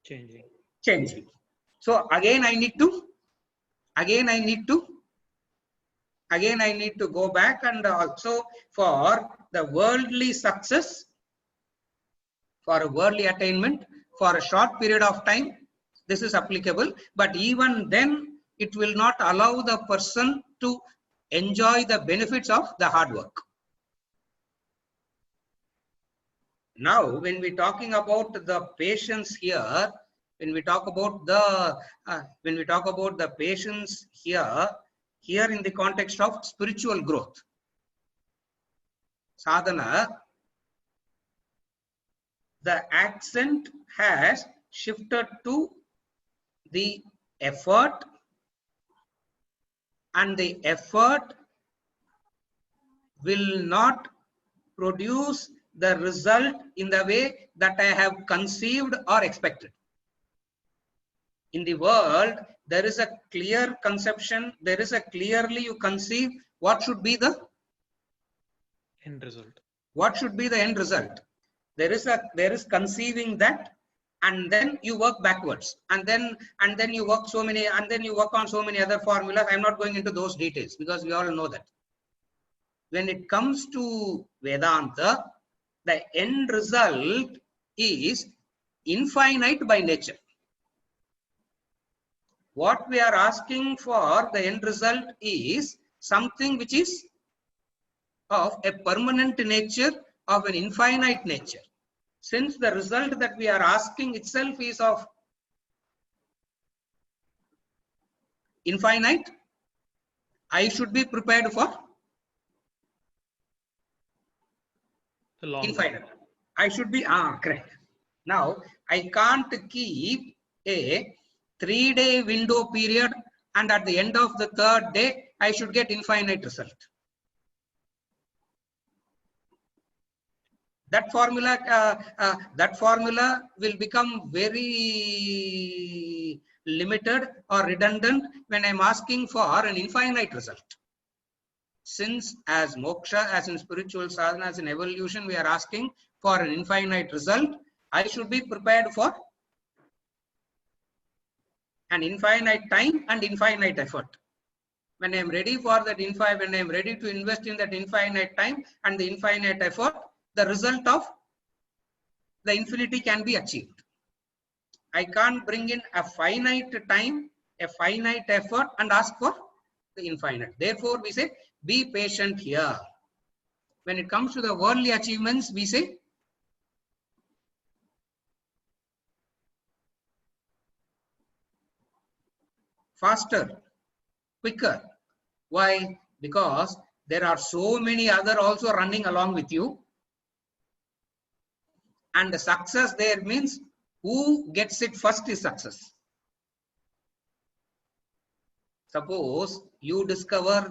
changing. So again I need to go back, and also for the worldly success, for a worldly attainment, for a short period of time, this is applicable. But even then, it will not allow the person to enjoy the benefits of the hard work. Now, when we're talking about the patience here, when we talk about the patience here in the context of spiritual growth, sadhana, the accent has shifted to the effort, and the effort will not produce the result in the way that I have conceived or expected. In the world, there is a clear conception, there is a clearly you conceive what should be the end result. What should be the end result? There is conceiving that, and then you work backwards, and then you work so many, and then you work on so many other formulas. I'm not going into those details because we all know that. When it comes to Vedanta, the end result is infinite by nature. What we are asking for, the end result, is something which is of a permanent nature, of an infinite nature. Since the result that we are asking itself is of infinite, I should be prepared for The long infinite. I should be correct. Now I can't keep a 3-day window period, and at the end of the 3rd day I should get infinite result. That formula will become very limited or redundant when I'm asking for an infinite result. Since as moksha, as in spiritual sadhana, as in evolution, we are asking for an infinite result, I should be prepared for an infinite time and infinite effort. When I am ready for that when I am ready to invest in that infinite time and the infinite effort, the result of the infinity can be achieved. I can't bring in a finite time, a finite effort, and ask for the infinite. Therefore, we say, be patient here. When it comes to the worldly achievements, we say, faster, quicker. Why? Because there are so many other also running along with you. And the success there means who gets it first is success. Suppose you discover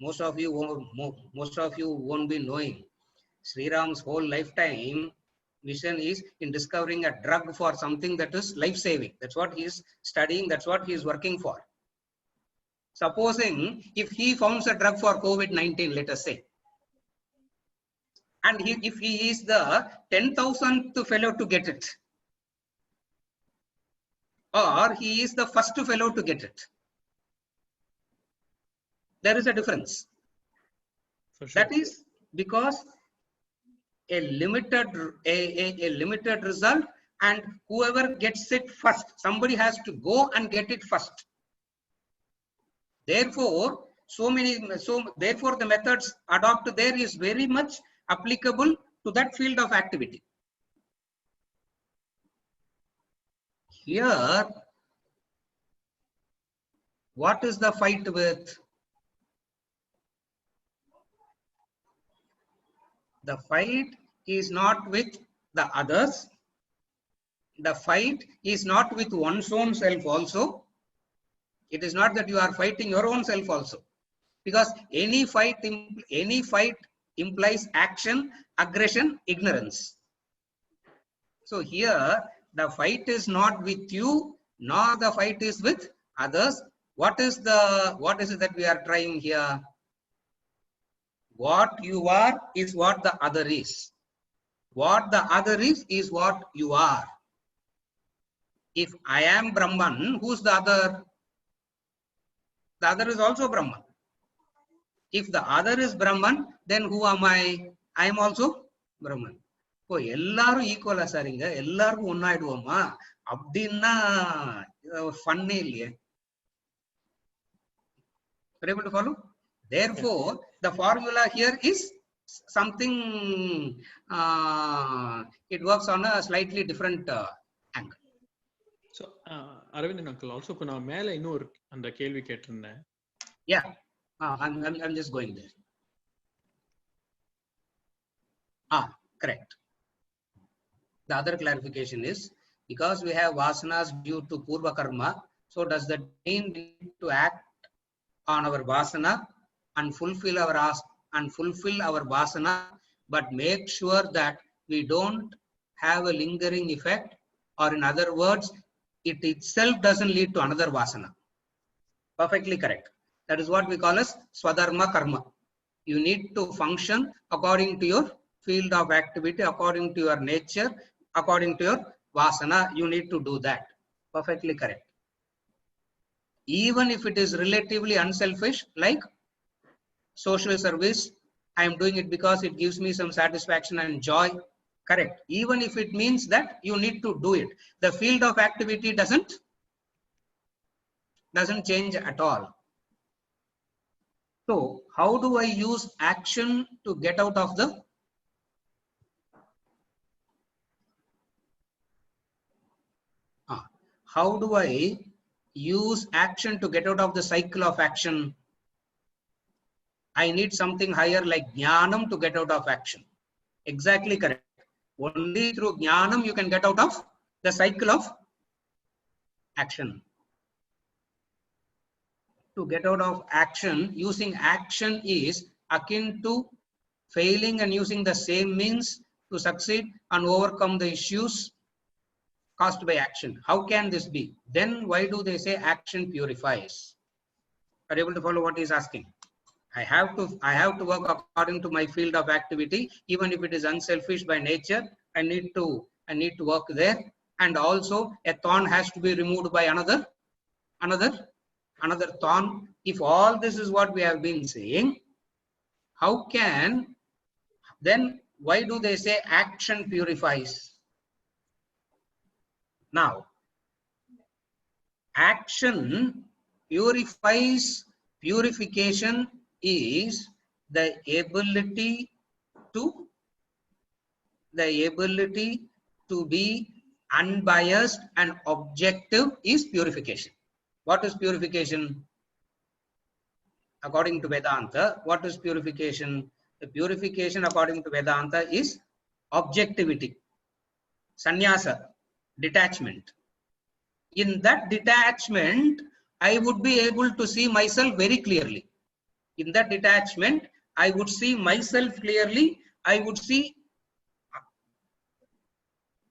most of you won't be knowing. Sri Ram's whole lifetime vision is in discovering a drug for something that is life-saving. That's what he is studying. That's what he is working for. Supposing if he founds a drug for COVID-19, let us say, and if he is the 10,000th fellow to get it, or he is the first fellow to get it, there is a difference. For sure. That is because a limited result, and whoever gets it first, somebody has to go and get it first. Therefore, therefore the methods adopted there is very much applicable to that field of activity. Here, what is the fight with? The fight is not with the others. The fight is not with one's own self also. It is not that you are fighting your own self also. Because any fight implies action, aggression, ignorance. So here, the fight is not with you, nor the fight is with others. What is it that we are trying here? What you are is what the other is. What the other is what you are. If I am Brahman, who's the other? The other is also Brahman. If the other is Brahman, then who am I? I am also Brahman. Oh, எல்லாரும் ஈக்குவலா சாரிங்க, எல்லாருக்கும் ஒன்னாயிடுவோமா அப்படின்னா ஃபன்னே இல்லையே. Are you able to follow? Therefore, the formula here is something, it works on a slightly different angle. So, Aravind uncle, also நான் மேல இன்னொரு அந்த கேள்வி கேட்டிருந்தேன். Yeah, I'm just going there. Correct. The other clarification is, because we have vasanas due to purva karma, so does that mean we need to act on our vasana and fulfill our vasana, but make sure that we don't have a lingering effect, or in other words, it itself doesn't lead to another vasana? Perfectly correct. That is what we call as swadharma karma. You need to function according to your field of activity, according to your nature, according to your vasana. You need to do that. Perfectly correct. Even if it is relatively unselfish, like social service, I am doing it because it gives me some satisfaction and joy. Correct. Even if it means that you need to do it, the field of activity doesn't change at all. So how do I use action to get out of the how do I use action to get out of the cycle of action? I need something higher like jnanam to get out of action. Exactly correct. Only through jnanam you can get out of the cycle of action. To get out of action, using action is akin to failing and using the same means to succeed and overcome the issues caused by action. How can this be? Then why do they say action purifies? Are you able to follow what he is asking? I have to work according to my field of activity, even if it is unselfish by nature. I need to work there, and also a thorn has to be removed by another thorn. If all this is what we have been saying, then why do they say action purifies? Now, action purifies. Purification is the ability to be unbiased and objective is purification. What is purification? According to Vedanta, what is purification? The purification according to Vedanta is objectivity, sannyasa, detachment. In that detachment, I would be able to see myself very clearly. In that detachment, I would see myself clearly. I would see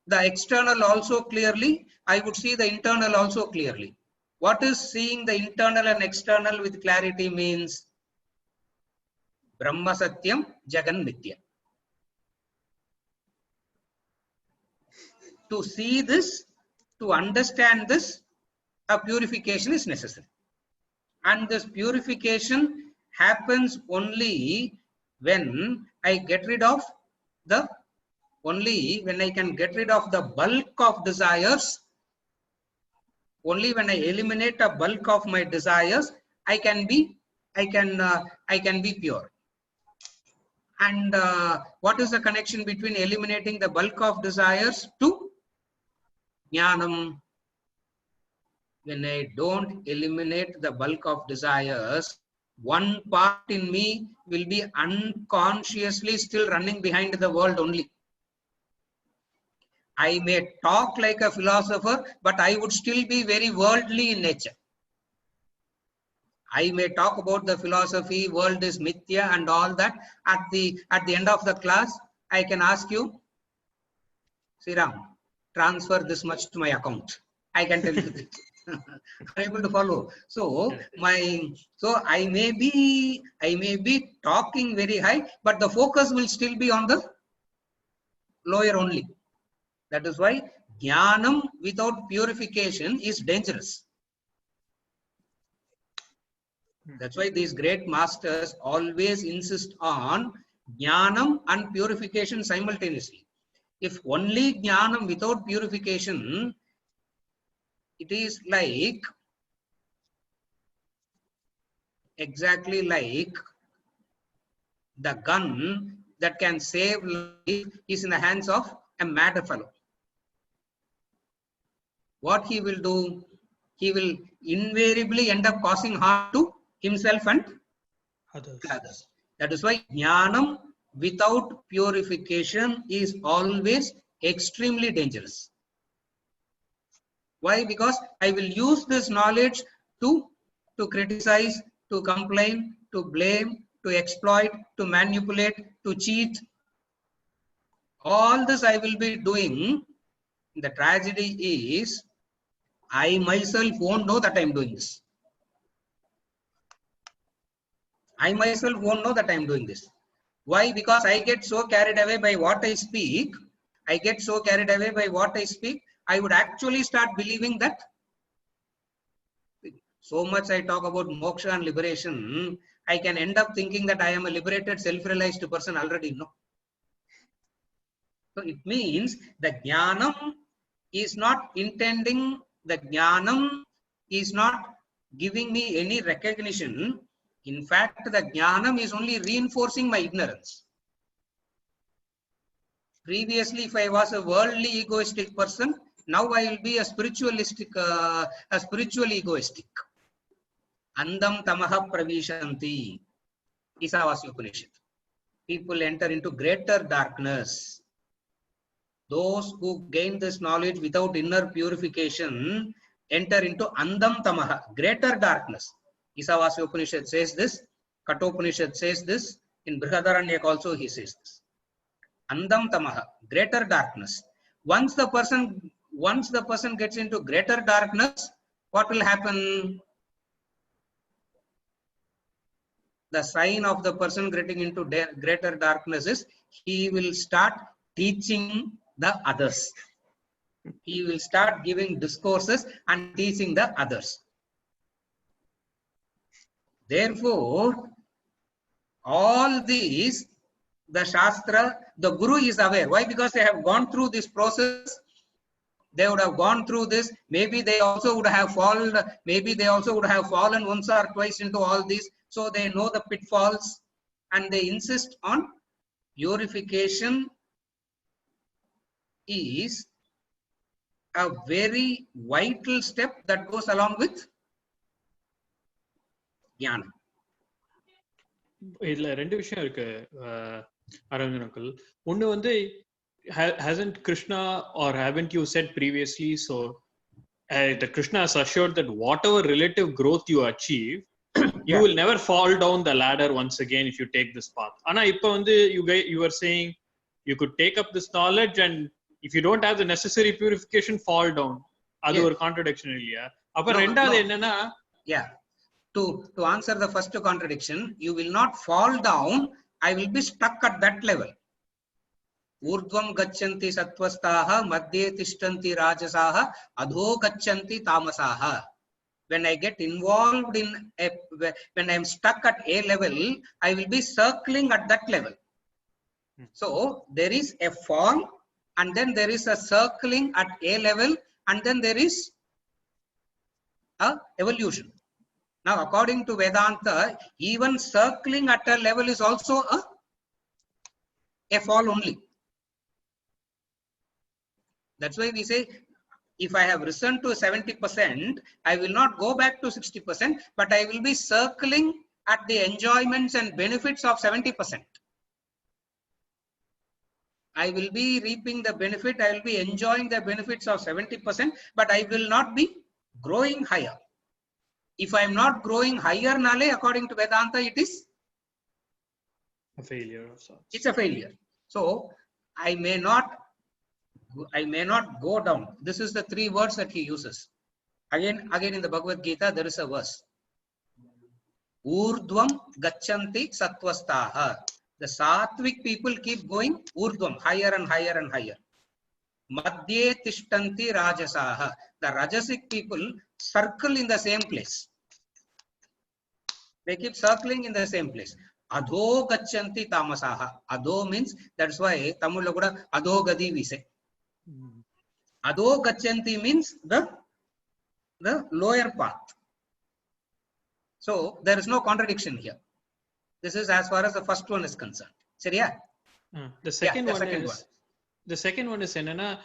the external also clearly. I would see the internal also clearly. What is seeing the internal and external with clarity means? Brahma Satyam, Jagan Mithya. To see this, to understand this, a purification is necessary. And this purification happens only when I get rid of the, when I can get rid of the bulk of desires, only when I eliminate a bulk of my desires I can be pure. And what is the connection between eliminating the bulk of desires to jnanam? When I don't eliminate the bulk of desires, one part in me will be unconsciously still running behind the world only. I may talk like a philosopher, but I would still be very worldly in nature. I may talk about the philosophy, world is mithya and all that. At the end of the class, I can ask you, Sriram, transfer this much to my account. I can tell you this. Are able to follow? So I may be talking very high, but the focus will still be on the lower only. That is why jnanam without purification is dangerous. That's why these great masters always insist on jnanam and purification simultaneously. If only jnanam without purification, it is like exactly like the gun that can save life is in the hands of a mad fellow. What he will do? He will invariably end up causing harm to himself and others. That is why jnanam without purification is always extremely dangerous. Why? Because I will use this knowledge to criticize, to complain, to blame, to exploit, to manipulate, to cheat. All this I will be doing. The tragedy is I myself won't know that I am doing this. I myself won't know that I am doing this. Why? Because I get so carried away by what I speak. I get so carried away by what I speak. I would actually start believing that. So much I talk about moksha and liberation, I can end up thinking that I am a liberated, self-realized person already. No. So it means the jnanam is not intending, the jnanam is not giving me any recognition. In fact, the jnanam is only reinforcing my ignorance. Previously, if I was a worldly egoistic person, now I will be a spiritualistic, a spiritual egoistic. Andam tamaha pravishanti. Isavasya Upanishad. People enter into greater darkness. Those who gain this knowledge without inner purification enter into andam tamaha, greater darkness. Isavasya Upanishad says this. Kathopanishad says this. In Brihadaranyaka also he says this. Andam tamaha, greater darkness. Once the person gets into greater darkness, what will happen? The sign of the person getting into greater darkness is he will start teaching the others. He will start giving discourses and teaching the others. Therefore, all these, the Shastra, the Guru is aware. Why? Because they have gone through this process. They would have gone through this. Maybe they also would have fallen. Maybe they also would have fallen once or twice into all this. So they know the pitfalls and they insist on purification is a very vital step that goes along with jnana. இதுல ரெண்டு விஷயம் இருக்கு Aravindan uncle. ஒன்னு வந்து hasn't Krishna or haven't you said previously, so that Krishna has assured that whatever relative growth you achieve, you will never fall down the ladder once again if you take this path. Ana ipo vandu you were saying you could take up this knowledge and if you don't have the necessary purification, fall down. Adu or contradiction illaya. Appo rendavathu enna? Yeah. To answer the first contradiction, you will not fall down. I will be stuck at that level. Urdhvam gachanti sattvastaha, madhye tishtanti rajasaha, adho gachanti tamasaha. When I get involved in when I am stuck at a level, I will be circling at that level. So there is a fall, and then there is a circling at a level, and then there is a evolution. Now, according to Vedanta, even circling at a level is also a fall only. That's why we say, if I have risen to 70%, I will not go back to 60%, but I will be circling at the enjoyments and benefits of 70%. I will be reaping the benefit, I will be enjoying the benefits of 70%, but I will not be growing higher. If I am not growing higher, Nale, according to Vedanta, it is A failure of sorts. it's a failure. So I may not go down. This is the three words that he uses. Again in the Bhagavad Gita, there is a verse. Urdhvam gachanti sattvastaha. The sattvic people keep going urdhvam, higher and higher and higher. Madhye tishtanti rajasaha. The rajasic people circle in the same place. They keep circling in the same place. Adho gachanti tamasaha. Adho means, that's why Tamil lo kuda adho gadi we say. Adho gachanti means the lower path. So there is no contradiction here. This is as far as the first one is concerned. Seriya? The second one is enna,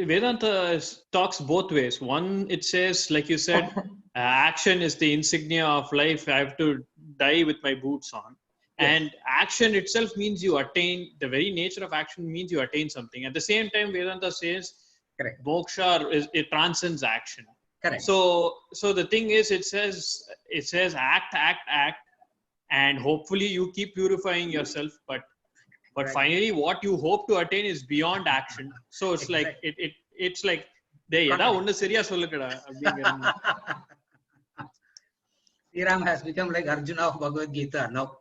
Vedanta talks both ways. One, it says, like you said, action is the insignia of life. I have to die with my boots on. Yes. And action itself means you attain, the very nature of action means you attain something. At the same time, Vedanta says, Correct. Moksha it transcends action. Correct. So the thing is, it says act, and hopefully you keep purifying yourself. But Right. finally, what you hope to attain is beyond action. So it's like it's like they Sriram has become like Arjuna of Bhagavad Gita now.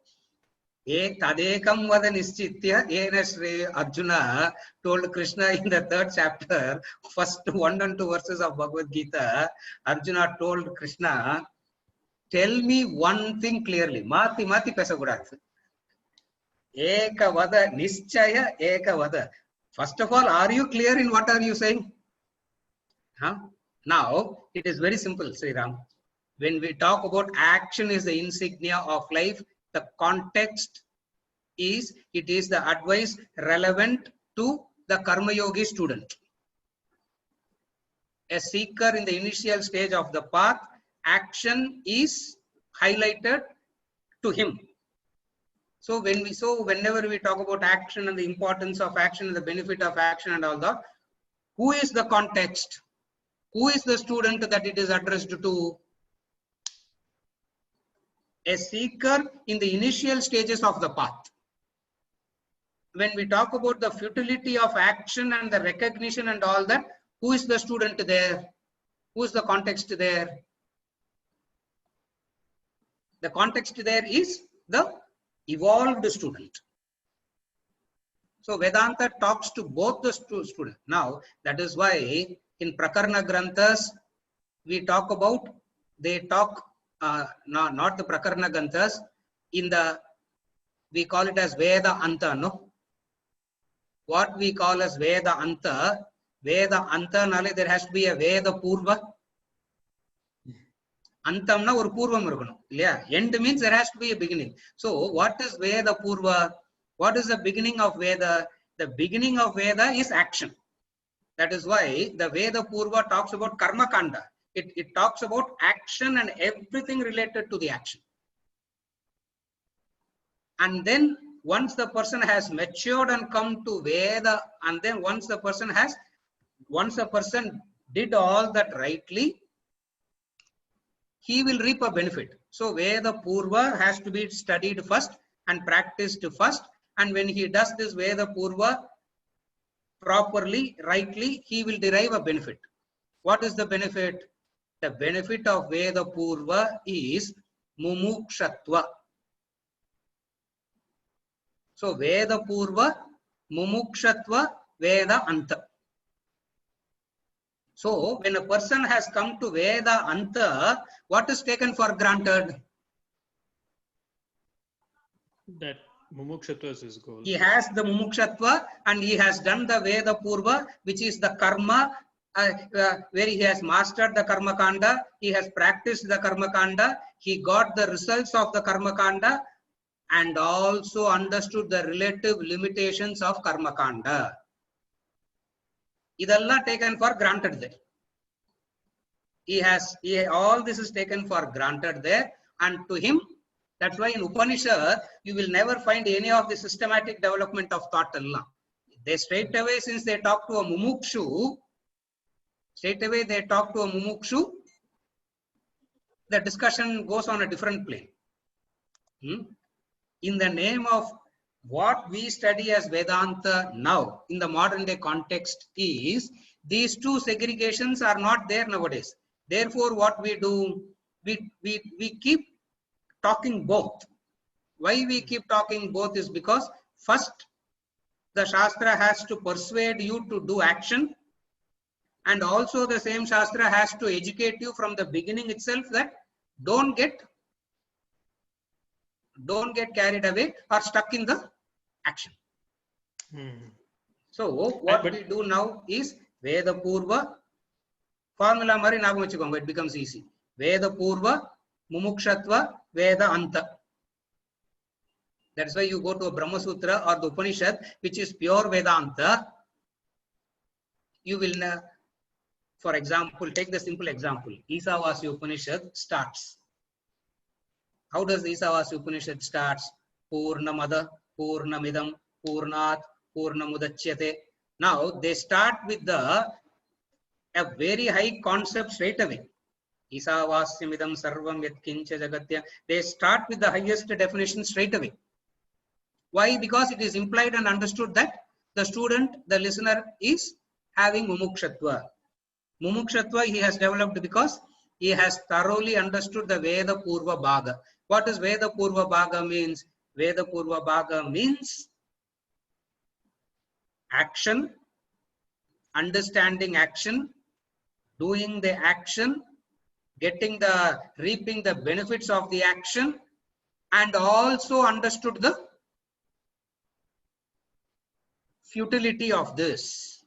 Tadekam vada nischitya ena Sri Arjuna told Krishna in the 3rd chapter, first 1 and 2 verses of Bhagavad Gita. Arjuna told Krishna, tell me one thing clearly. Mati pesa kudadu. Eka vada nischaya eka vada. First of all, are you clear in what are you saying? Now, it is very simple, Sriram. When we talk about action is the insignia of life, the context is, it is the advice relevant to the Karma Yogi student. A seeker in the initial stage of the path, action is highlighted to him. So whenever we talk about action and the importance of action and the benefit of action and all that, who is the context? Who is the student that it is addressed to? A seeker in the initial stages of the path. When we talk about the futility of action and the recognition and all that, who is the student there? Who is the context there? The context there is the evolved student. So Vedanta talks to both the student. Now, that is why in Prakarana Granthas, we talk about, they talk, not the Prakarana Granthas, we call it as Veda Anta, no? What we call as Veda Anta, nale there has to be a Veda Purva. Antamna or Purvam irukano. Yeah, end means there has to be a beginning. So what is Veda Purva? What is the beginning of Veda? The beginning of Veda is action. That is why the Veda Purva talks about Karma Kanda. It talks about action and everything related to the action. And then once the person has matured and come to Veda, and then once the person did all that rightly, he will reap a benefit. So Veda Purva has to be studied first and practiced first. And when he does this Veda Purva properly, rightly, he will derive a benefit. What is the benefit? The benefit of Veda Purva is Mumukshatva. So Veda Purva, Mumukshatva, Veda Anta. So when a person has come to Veda Anta, what is taken for granted? That Mumukshatva is his goal. He has the Mumukshatva and he has done the Veda Purva, which is the karma where he has mastered the karma kanda, he has practiced the karma kanda, he got the results of the karma kanda, and also understood the relative limitations of karma kanda. Idella taken for granted there. All this is taken for granted there, and to him, that's why in Upanishad you will never find any of the systematic development of thought. They straight away, since they talk to a mumukshu, the discussion goes on a different plane. In the name of what we study as Vedanta now, in the modern day context, is these two segregations are not there nowadays. Therefore, what we do, we keep talking both. Why we keep talking both is because first, the Shastra has to persuade you to do action, and also the same Shastra has to educate you from the beginning itself that don't get carried away or stuck in the action. So what we do now is Veda Purva formula mari nagam vechukonga, it becomes easy. Veda Purva Mumukshatva Veda Anta. That's why you go to a Brahma Sutra or the Upanishad, which is pure Vedanta. You will, for example, take the simple example. Isavasya Upanishad starts. How does the Isavasya Upanishad starts? Purnamada, Purnamidam, Purnat, Purnamudachyate. Now they start with a very high concept straight away. Isavasyamidam sarvam yatkincha jagatya. They start with the highest definition straight away. Why? Because it is implied and understood that the student, the listener, is having mumukshatva. Mumukshatva he has developed because he has thoroughly understood the Veda Purva Bhaga. What does Veda Purva Bhaga means? Veda Purva Bhaga means action, understanding action, doing the action, reaping the benefits of the action, and also understood the futility of this.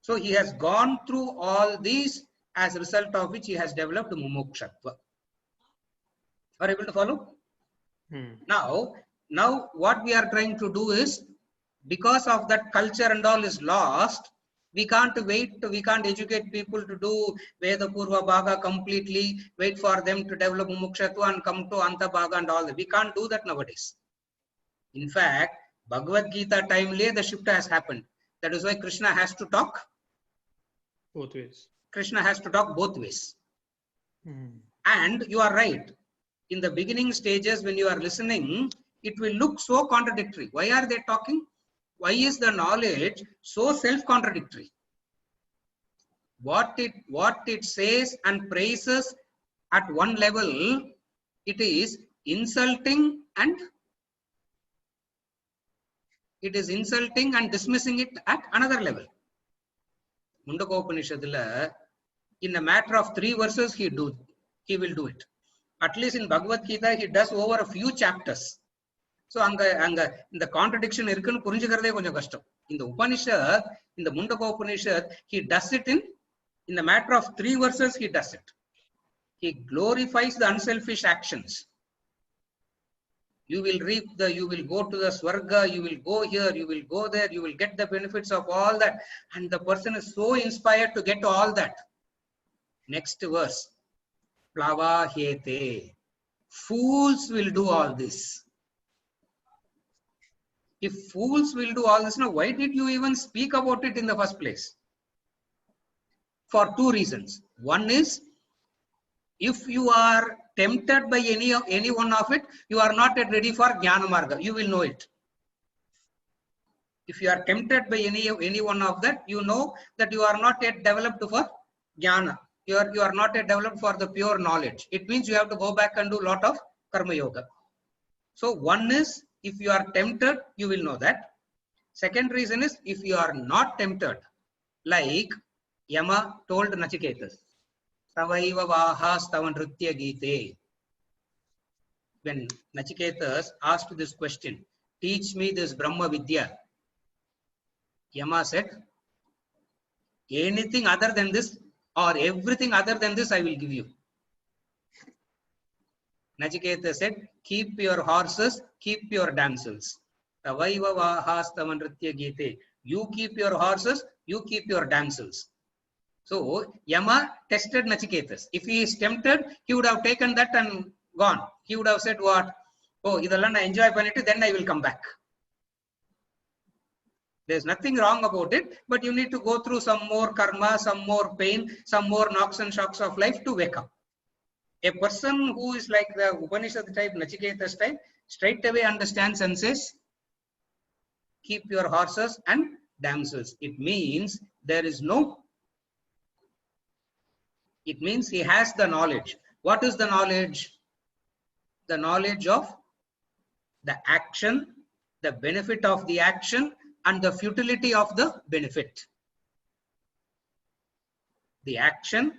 So he has gone through all these, as a result of which he has developed mumukshatva. Are you able to follow? Now what we are trying to do is, because of that culture and all is lost, we can't educate people to do Veda Purva Bhaga completely, wait for them to develop mumukshatva and come to Anta Bhaga and all that. We can't do that nowadays. In fact, Bhagavad Gita timely the shift has happened. That is why Krishna has to talk both ways. Krishna has to talk both ways. And you are right. In the beginning stages, when you are listening, it will look so contradictory. Why are they talking? Why is the knowledge so self-contradictory? What it says and praises at one level, it is insulting and dismissing it at another level. Mundaka Upanishadilla, in a matter of 3 verses, he will do it. At least in Bhagavad Gita, he does over a few chapters. So in the contradiction irukku purinjikiradhe konjam kashtam. In the Upanishad, in the Mundaka Upanishad, he does it in the matter of 3 verses. He does it. He glorifies the unselfish actions. You will go to the Swarga, you will go here, you will go there, you will get the benefits of all that. And the person is so inspired to get all that. Next verse, Plava hete. Fools will do all this. If fools will do all this, now why did you even speak about it in the first place? For 2 reasons. One is, if you are tempted by any one of it, you are not yet ready for Jnana Marga. You will know it. If you are tempted by any one of that, you know that you are not yet developed for Jnana. You are not yet developed for the pure knowledge. It means you have to go back and do a lot of Karma Yoga. So one is, if you are tempted, you will know that. Second reason is, if you are not tempted, like Yama told Nachiketas, Savaiva Vahas Tavanritya Gite. When Nachiketas asked this question, teach me this Brahma Vidya, Yama said, Anything other than this or everything other than this I will give you. Nachiketa said, keep your horses, keep your damsels. You keep your horses, you keep your damsels. So Yama tested Nachiketas. If he is tempted, he would have taken that and gone. He would have said what? Oh, idella na enjoy pannittu, then I will come back. There's nothing wrong about it, but you need to go through some more karma, some more pain, some more knocks and shocks of life to wake up. A person who is like the Upanishad type, Nachiketas type, straight away understands and says, keep your horses and damsels. It means there is no, it means he has the knowledge. What is the knowledge? The knowledge of the action, the benefit of the action, and the futility of the benefit. The action,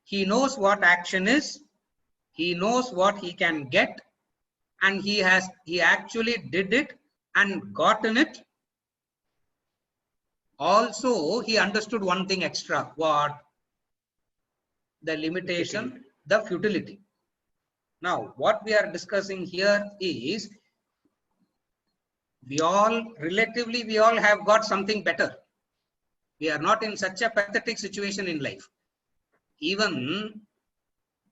he knows what action is, he knows what he can get, and he actually did it and gotten it. Also, he understood one thing extra. What? The limitation, the futility. Now, what we are discussing here is we all have got something better. We are not in such a pathetic situation in life. Even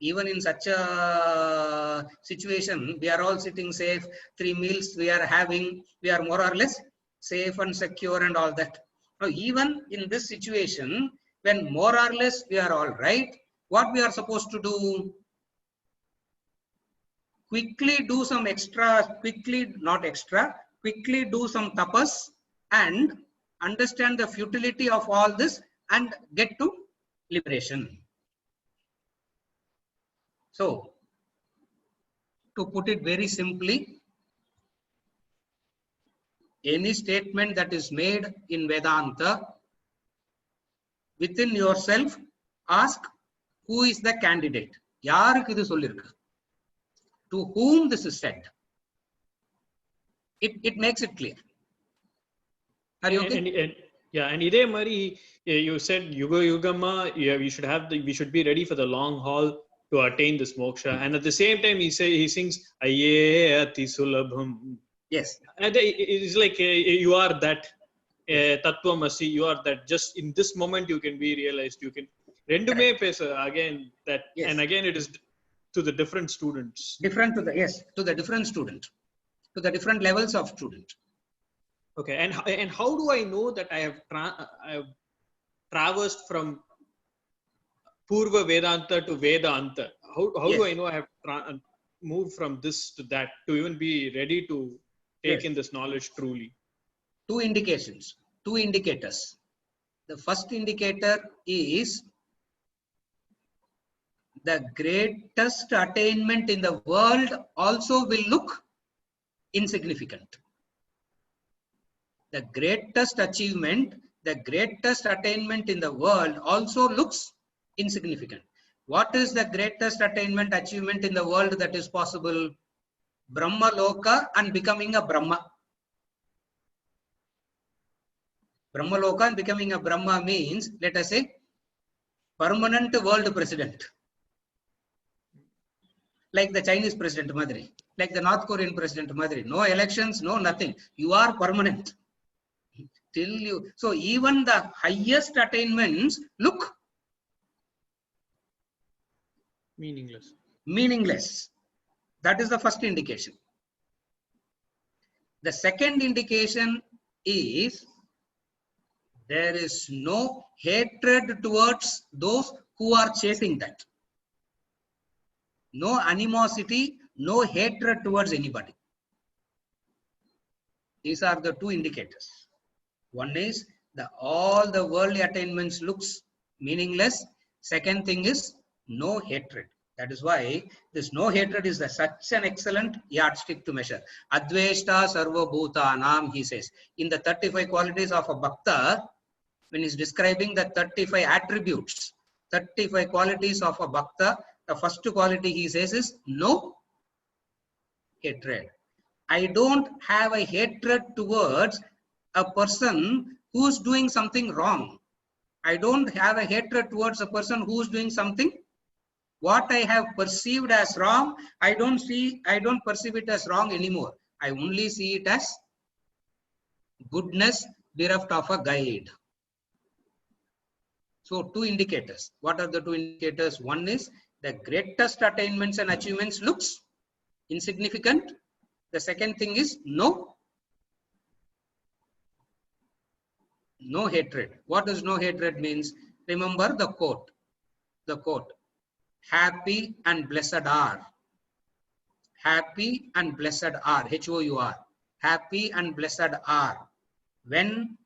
in such a situation, we are all sitting safe, 3 meals we are having, we are more or less safe and secure and all that. Now, even in this situation, when more or less we are all right, what we are supposed to do? Quickly do some extra, quickly do some tapas and understand the futility of all this and get to liberation. So, to put it very simply, any statement that is made in Vedanta, within yourself, ask who is the candidate. Yarukku idu sollirukku? To whom this is said? It makes it clear. Are you okay? And idhe mari, you said Yuga Yugama, we should be ready for the long haul to attain this moksha. And at the same time, he sings Aye Ati Sulabham. Yes. And it's like you are that Tattvamasi, you are that, just in this moment you can be realized. You can rendume pesa again that, yes. And again it is to the different students. To the different student, to the different levels of student. Okay, and how do I know that I have traversed from Purva Vedanta to Vedanta? How yes. Do I know I have moved from this to that to even be ready to take yes. in this knowledge truly? 2 indications, 2 indicators. The first indicator is the greatest attainment in the world also will look insignificant. The greatest achievement, the greatest attainment in the world also looks insignificant. What is the greatest achievement in the world that is possible? Brahma Loka and becoming a Brahma. Brahma Loka and becoming a Brahma means, let us say, permanent world president. Like the Chinese president Madri, like the North Korean president Madri. No elections, no nothing. You are permanent. Till you. So even the highest attainments look meaningless. That is the first indication. The second indication is there is no hatred towards those who are chasing that. No animosity, no hatred towards anybody. These are the 2 indicators. One is all the worldly attainments looks meaningless. Second thing is no hatred. That is why this no hatred is such an excellent yardstick to measure. Adveshta sarva bhutanam, he says. In the 35 qualities of a bhakta, when he's describing the 35 attributes, 35 qualities of a bhakta, the first quality he says is no hatred. I don't have a hatred towards a person who's doing something wrong. I don't have a hatred towards a person who is doing something. What I have perceived as wrong, I don't perceive it as wrong anymore. I only see it as goodness bereft of a guide. So two indicators. What are the two indicators? One is the greatest attainments and achievements looks insignificant. The second thing is no hatred. What does no hatred means? Remember the quote. Happy and blessed are. Happy and blessed are. H-O-U-R. Happy and blessed are when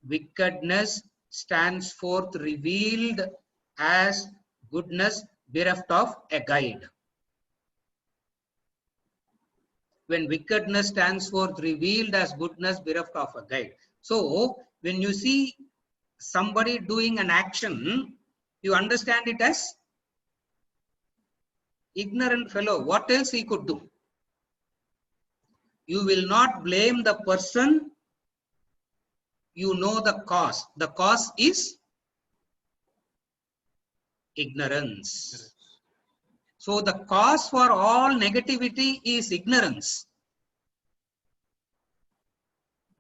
wickedness stands forth revealed as goodness bereft of a guide. When wickedness stands forth revealed as goodness bereft of a guide. So when you see somebody doing an action, you understand it as ignorant fellow. What else he could do? You will not blame the person. You know the cause. The cause is ignorance. So the cause for all negativity is ignorance.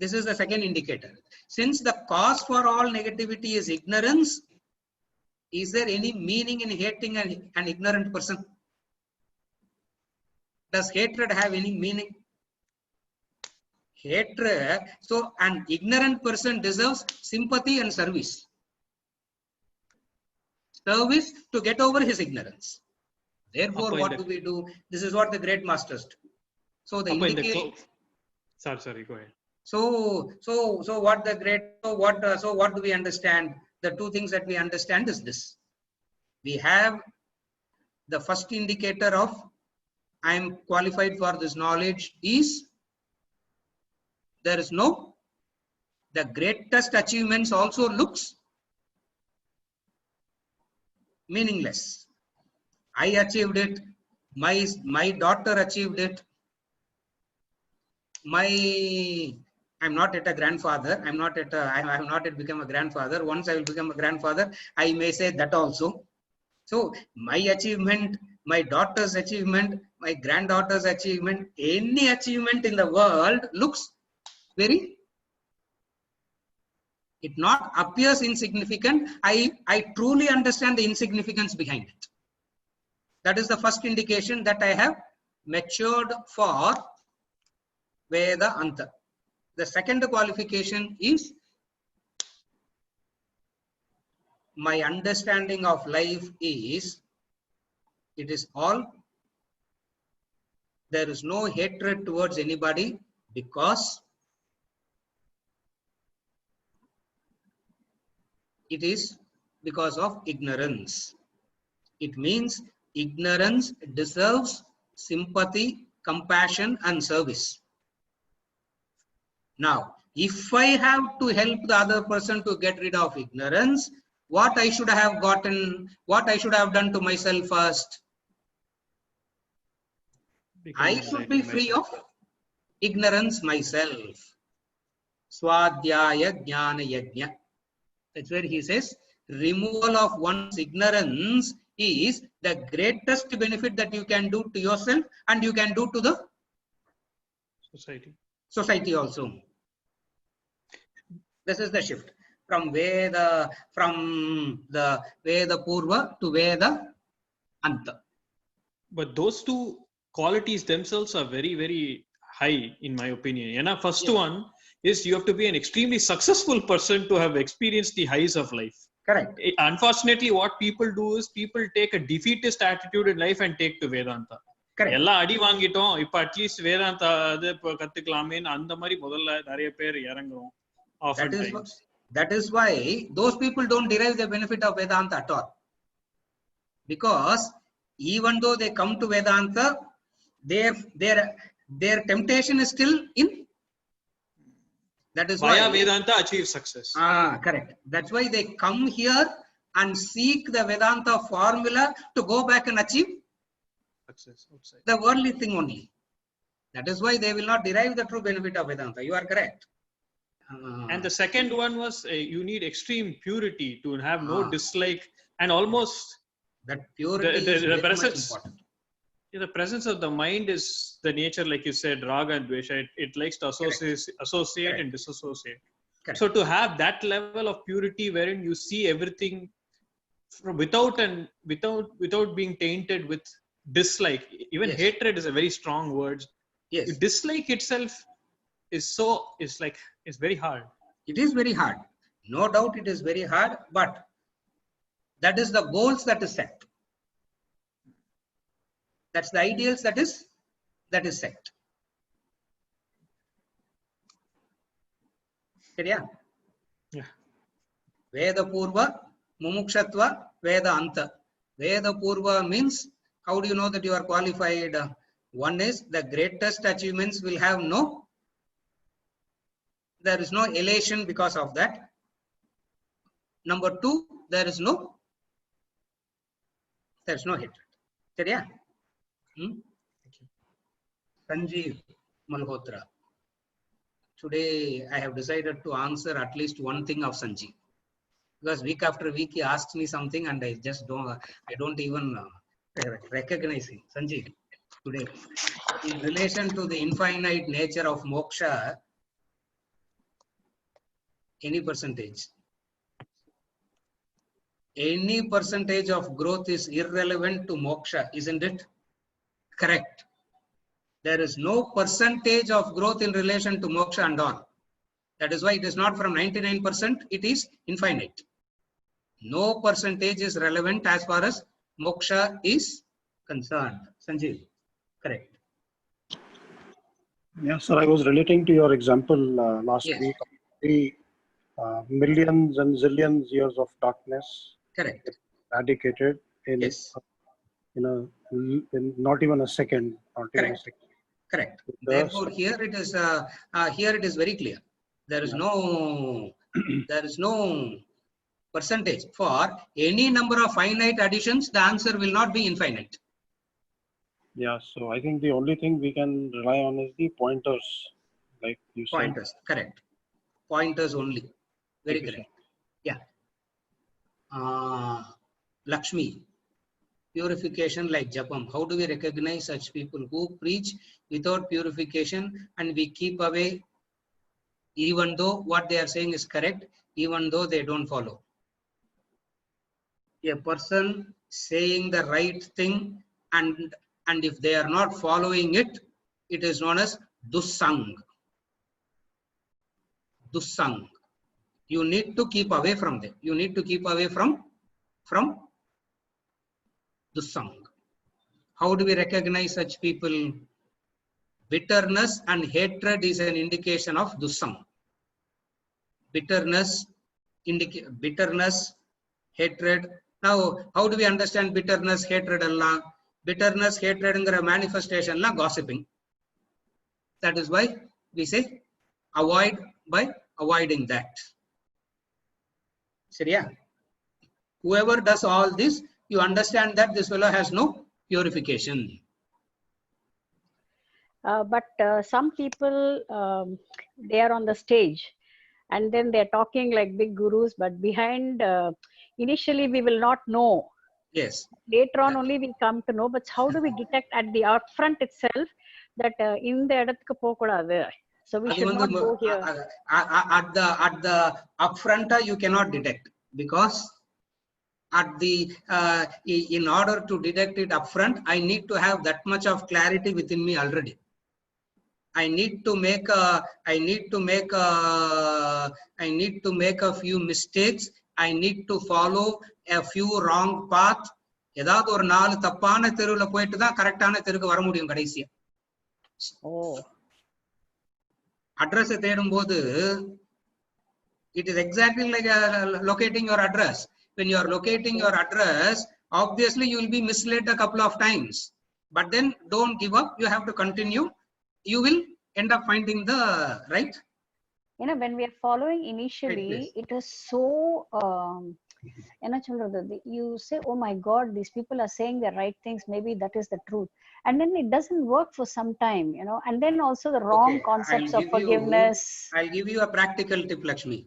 This is the second indicator. Since the cause for all negativity is ignorance, is there any meaning in hating an ignorant person? Does hatred have any meaning? Hatred, so an ignorant person deserves sympathy and service. Service to get over his ignorance. Therefore, what do we do? This is what the great masters do. So the indication. Sorry, go ahead. So what do we understand? The two things that we understand is this. We have the first indicator of I am qualified for this knowledge is there is no, the greatest achievements also looks meaningless. I achieved it. My daughter achieved it. I'm not yet a grandfather. I have not yet become a grandfather. Once I will become a grandfather, I may say that also. So my achievement, my daughter's achievement, my granddaughter's achievement, any achievement in the world looks very, it not appears insignificant. I truly understand the insignificance behind it. That is the first indication that I have matured for Vedanta. The second qualification is my understanding of life is, it is all, there is no hatred towards anybody because it is because of ignorance. It means ignorance deserves sympathy, compassion, and service. Now, if I have to help the other person to get rid of ignorance, what I should have gotten, what I should have done to myself first? I should be free of ignorance myself. Swadhyaya Jnana Yajna. That's where he says, removal of one's ignorance is the greatest benefit that you can do to yourself and you can do to the society also. This is the shift from the Veda Purva to Veda Anta. But those two qualities themselves are very, very high in my opinion. And first one is you have to be an extremely successful person to have experienced the highs of life. Correct. Unfortunately, what people do is people take a defeatist attitude in life and take to Vedanta. எல்லாம் அடி வாங்கிட்டோம் இப்ப at least Vedanta அது கத்துக்கலாமேன்னு அந்த மாதிரி முதல்ல நிறைய பேர் இறங்குறோம். That is why those people don't derive the benefit of Vedanta at all. Because even though they come to Vedanta, their temptation is still in. That is why Vedanta achieves success. Correct. That's why they come here and seek the Vedanta formula to go back and achieve success outside. The worldly thing only. That is why they will not derive the true benefit of Vedanta. You are correct. And the second one was you need extreme purity to have no Ah. dislike, and almost that purity the is very much presence. important. The presence of the mind is the nature, like you said, raga and dvesha. It likes to associate Correct. and disassociate. Correct. So to have that level of purity wherein you see everything without being tainted with dislike, even Yes. hatred is a very strong word. Yes, Dislike itself is very hard. it is very hard. No doubt it is very hard, but that is the goals that is set. That's the ideals that is set. Yeah. Veda Purva, Mumukshatva, Veda Anta. Veda Purva means, how do you know that you are qualified? One is the greatest achievements will have there is no elation because of that. Number two, there is no hatred. Yeah. Sanjeev Malhotra. Today I have decided to answer at least one thing of Sanjeev, because week after week he asks me something and I don't even recognize him. Sanjeev, today, in relation to the infinite nature of moksha, any percentage of growth is irrelevant to moksha, isn't it? Correct. There is no percentage of growth in relation to moksha and all. That is why it is not from 99%, it is infinite. No percentage is relevant as far as moksha is concerned. Sanjeev, correct. Yeah, sir, I was relating to your example last Yes. week of the millions and zillions years of darkness Correct. eradicated in, Yes. in not even a second. Correct. Therefore, here it is very clear. There is no percentage for any number of finite additions. The answer will not be infinite. Yeah, so I think the only thing we can rely on is the pointers, like you said. Pointers, correct. Pointers only. Very Thank you, correct. Yeah. Lakshmi, purification like Japam. How do we recognize such people who preach without purification and we keep away, even though what they are saying is correct, even though they don't follow? A person saying the right thing and if they are not following it, it is known as dussang. Dussang. You need to keep away from them. You need to keep away from dussang. How do we recognize such people? Bitterness and hatred is an indication of dussang. Bitterness, hatred. Now, how do we understand bitterness, hatred? Bitterness, hatred and manifestation gossiping. That is why we say avoid by avoiding that. Seriya? Whoever does all this, you understand that this fellow has no purification. But some people, they are on the stage and then they're talking like big gurus, but behind, initially we will not know. Yes. Later on only we come to know, but how do we detect at the upfront itself that in the edathukku pokodadu? So we should not go here. At the upfront, you cannot detect, because at the in order to detect it upfront, I need to have that much of clarity within me already. I need to make a few mistakes. I need to follow a few wrong path. ஏதாவது ஒரு 4 தப்பான தெருவுல போயிட்டு தான் கரெக்டான தெருக்கு வர முடியும் கடைசியா. அட்ரஸ் தேடும்போது it is exactly like locating your address. When you are locating your address, obviously you will be misled a couple of times, but then don't give up. You have to continue. You will end up finding the right. When we are following initially, it is so you say, oh my God, these people are saying the right things. Maybe that is the truth. And then it doesn't work for some time, and then also the wrong Okay, concepts of forgiveness. I'll give you a practical tip, Lakshmi.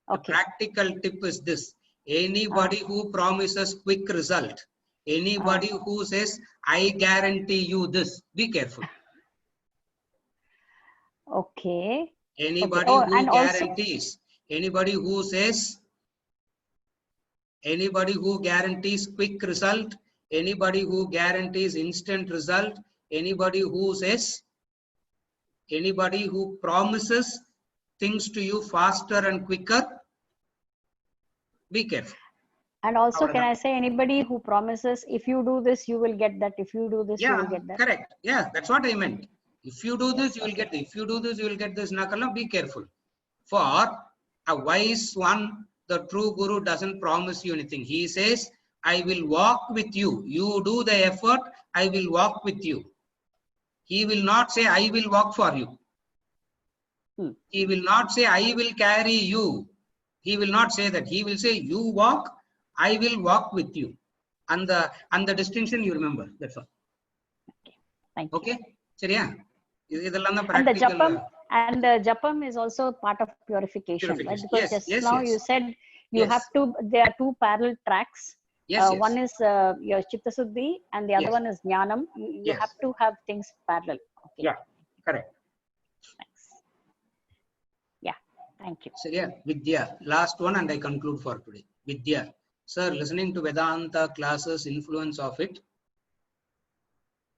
The Okay. practical tip is this. Anybody who promises quick result, anybody who says, I guarantee you this, be careful. Okay. Anybody Oh, who and also, guarantees, anybody who says, anybody who guarantees quick result, anybody who guarantees instant result, anybody who says, anybody who promises things to you faster and quicker, be careful. and also, can I say, anybody who promises, if you do this, you will get that. If you do this, you will get that. Correct. Yeah, that's what I meant. If you do this, you will get this. If you do this, you will get this. Nakala, be careful. For a wise one, the true guru doesn't promise you anything. He says, I will walk with you. You do the effort, I will walk with you. He will not say, I will walk for you. He will not say, I will carry you. He will not say that. He will say, you walk, I will walk with you. And the distinction you remember. That's all. Thank you. Okay? Seriya? And the japam is also part of purification, right? Because now you said you have to, there are two parallel tracks. One is your chitta suddhi and the other one is jnanam. You have to have things parallel. Okay. Yeah, correct. Thanks. Yeah, thank you. So yeah, Vidya, last one and I conclude for today. Vidya, sir, listening to Vedanta classes, influence of it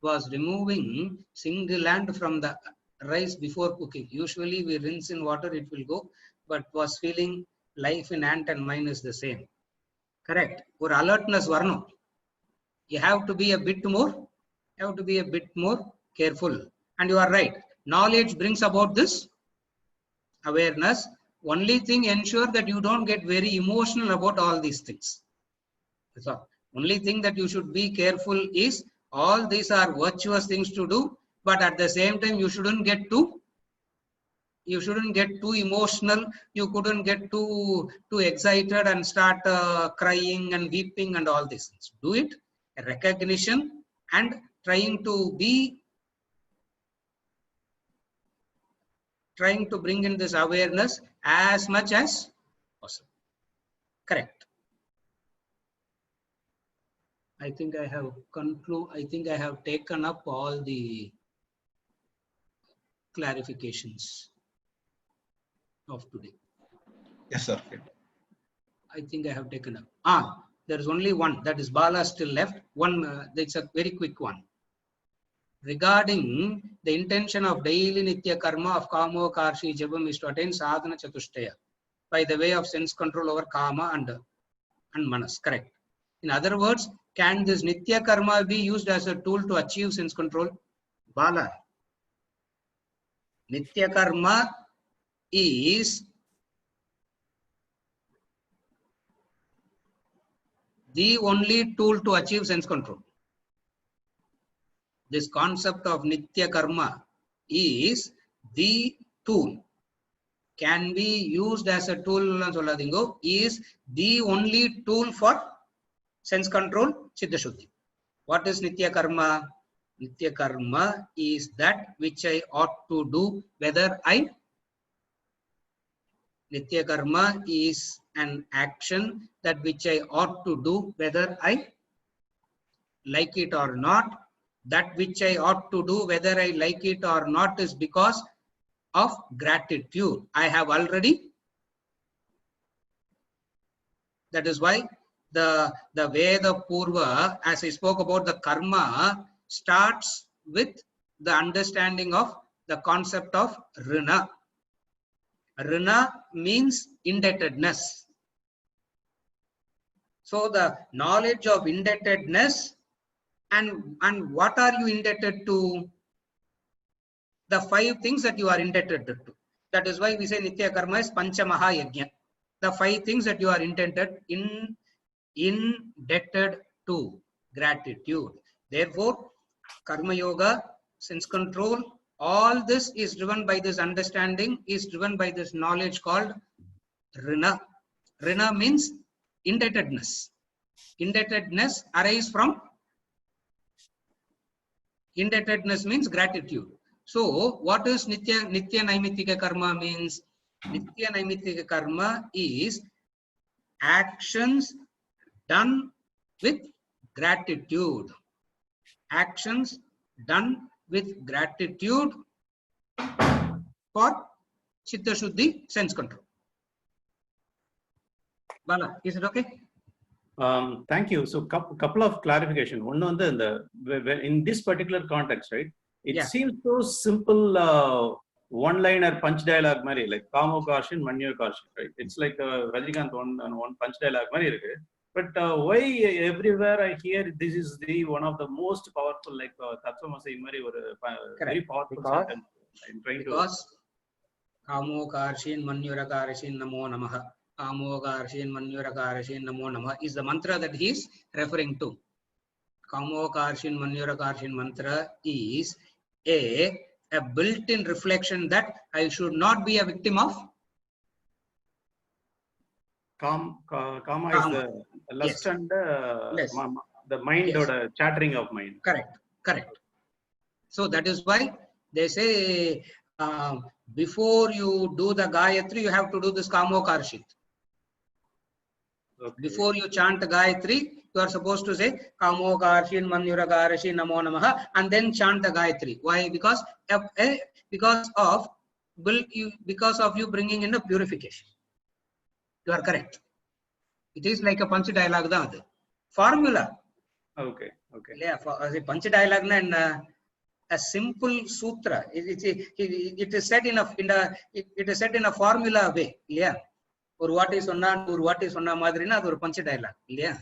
was removing single land from the rice before cooking. Usually we rinse in water, it will go, but was feeling life in ant and mine is the same. Correct. Or alertness varno. You have to be a bit more, careful. And you are right. Knowledge brings about this awareness. Only thing, ensure that you don't get very emotional about all these things. That's all. Only thing that you should be careful is all these are virtuous things to do, but at the same time you shouldn't get too emotional. You couldn't get too excited and start crying and weeping and all these things. Do it, recognition, and trying to bring in this awareness as much as possible. Correct. I think I have taken up all the clarifications of today. Yes, sir. I think I have taken up. There is only one, that is Bala still left. One, that's a very quick one. Regarding the intention of daily nitya karma of kamo karshi jabam is to attain sadhana chatushtaya by the way of sense control over kama and manas. Correct. In other words, can this nitya karma be used as a tool to achieve sense control? Bala. Nitya karma is the only tool to achieve sense control. This concept of nitya karma is the tool. Can be used as a tool, is the only tool for sense control, Chitta Shuddhi. What is nitya karma? Nitya karma is that which I ought to do, whether I. Nitya karma is an action that which I ought to do, whether I like it or not. That which I ought to do, whether I like it or not, is because of gratitude. I have already. That is why the Veda Purva, as I spoke about the karma, starts with the understanding of the concept of rina. Rina means indebtedness. So the knowledge of indebtedness, and what are you indebted to? The 5 things that you are indebted to. That is why we say nitya karma is pancha maha yajna. The 5 things that you are indebted to: gratitude. Therefore, karma yoga, sense control, all this is driven by this understanding, is driven by this knowledge called rina. Rina means indebtedness. Indebtedness arises from, indebtedness means gratitude. So what is Nitya Naimittika Karma means? Nitya Naimittika Karma is actions done with gratitude. Actions done with gratitude for Chitta Shuddhi, sense control. Bala, is it okay? Thank you. So couple of clarification. One on in this particular context, right? It seems so simple, one-liner punch dialogue, Mari, like Kamo Karshin, Manyo Karshin, right? It's like Rajnikant one punch dialogue, Mari. But why everywhere I hear this is the one of the most powerful, like Tatsumasa Mari, or very powerful sentence. I'm trying because Kamo Karshin, Manyo Karshin, Namo Namaha. Kamo Karshin, Manyo Karshin, Namo Namaha is the mantra that he is referring to. Kamo Karshin, Manyo Karshin mantra is a built-in reflection that I should not be a victim of. Kama is the lust and the mind or the chattering of mind. Correct, correct. So that is why they say before you do the Gayatri, you have to do this Kamo Karshit. Okay. Before you chant Gayatri, you are supposed to say Kamo Karshin, Manyura Karshin, Namo Namaha, and then chant the Gayatri. Why? Because of you bringing in the purification. You are correct. It is like a punch dialogue. The formula. Okay. Okay. Yeah, for a punch dialogue and a simple sutra. It is said in a formula way. Yeah. Or what is onna madrina or punch dialogue. Yeah.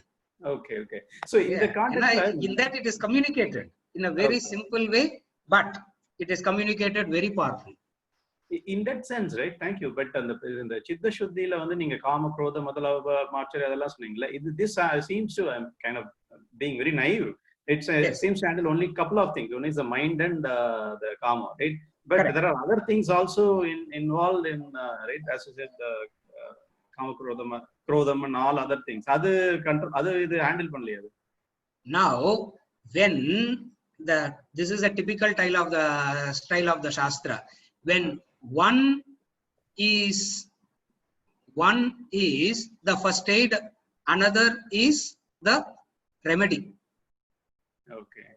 Okay. So in the context, in that it is communicated in a very simple way, but it is communicated very powerfully. In that sense, right? Thank you. But in the Chitta Shuddhi la ninga Kama Krodha Madalava Marchari adella sonningla. This seems to kind of being very naive. It seems to handle only a couple of things. One is the mind and the Kama, right? But there are other things also involved in right, as you said, Kama Krodham and all other things. Other control, other handle panliya. Now, when this is a typical style of the Shastra. When one is the first aid, another is the remedy. Okay.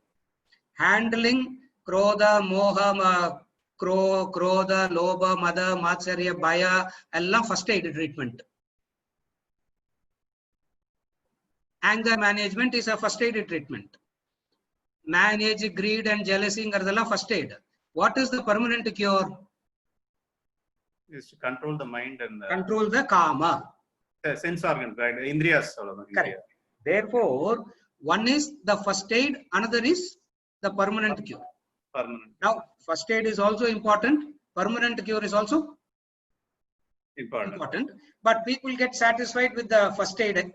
Handling Krodha, Moha, Krodha, Lobha, Mada, Matsarya, Bhaya, all first aid treatment. Anger management is a first aid treatment. Manage greed and jealousy are first aid. What is the permanent cure? Is to control the mind and control the Kama. The sense organs, right? Indriyas. Correct. Therefore, one is the first aid, another is the permanent cure. Permanent. Now, first aid is also important. Permanent cure is also important. But people get satisfied with the first aid.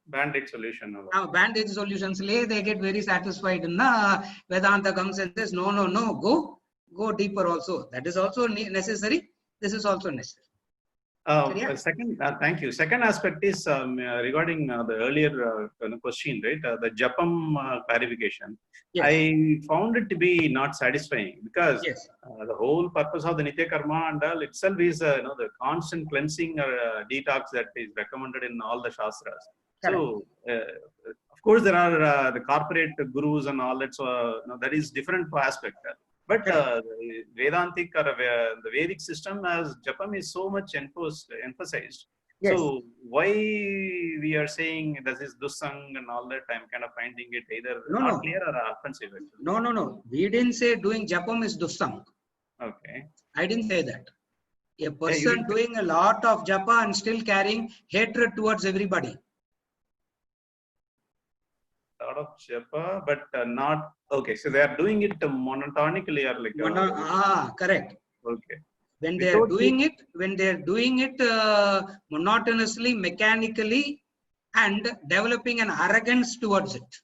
Band-aid solution. Now, band-aid solutions, they get very satisfied. Vedanta comes and says, no, go deeper also. That is also necessary. This is also necessary. Second, thank you. Second aspect is regarding the earlier question, right? The Japam clarification. Yes. I found it to be not satisfying because the whole purpose of the Nitya Karma and all itself is the constant cleansing or detox that is recommended in all the Shastras. Correct. So, of course, there are the corporate gurus and all that. So, that is different aspect. But Vedantic or the Vedic system as Japam is so much emphasized. Yes. So why we are saying this is Dusang and all that, I'm kind of finding it either not clear or offensive. Actually. No. We didn't say doing Japam is Dusang. Okay. I didn't say that. A person doing a lot of Japa and still carrying hatred towards everybody. Lot of Japa, but not okay. So they are doing it monotonically or like correct. Okay. When they are doing it, monotonously, mechanically, and developing an arrogance towards it.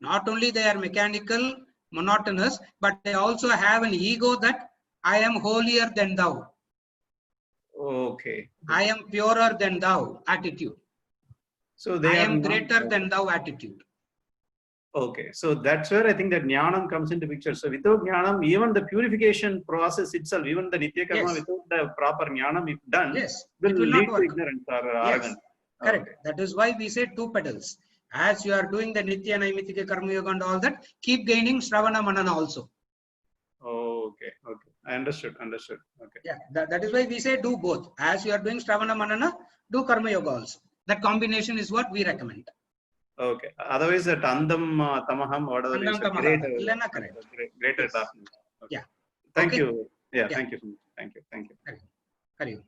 Not only they are mechanical, monotonous, but they also have an ego that I am holier than thou. Okay. I am purer than thou attitude. So they I am greater than thou attitude. Okay, so that's where I think that jnanam comes into picture. So without jnanam, even the purification process itself, even the nitya karma, without the proper jnanam, if done, will lead to ignorance or arrogance. Correct. Okay. That is why we say two pedals. As you are doing the nitya naimitika karma yoga and all that, keep gaining shravana manana also. Okay. I understood. Okay. Yeah, that is why we say do both. As you are doing shravana manana, do karma yoga also. That combination is what we recommend. Okay. Otherwise, that andam tamaham, whatever is a greater darkness. Okay. Yeah. Thank you. Yeah. Thank you. Hari.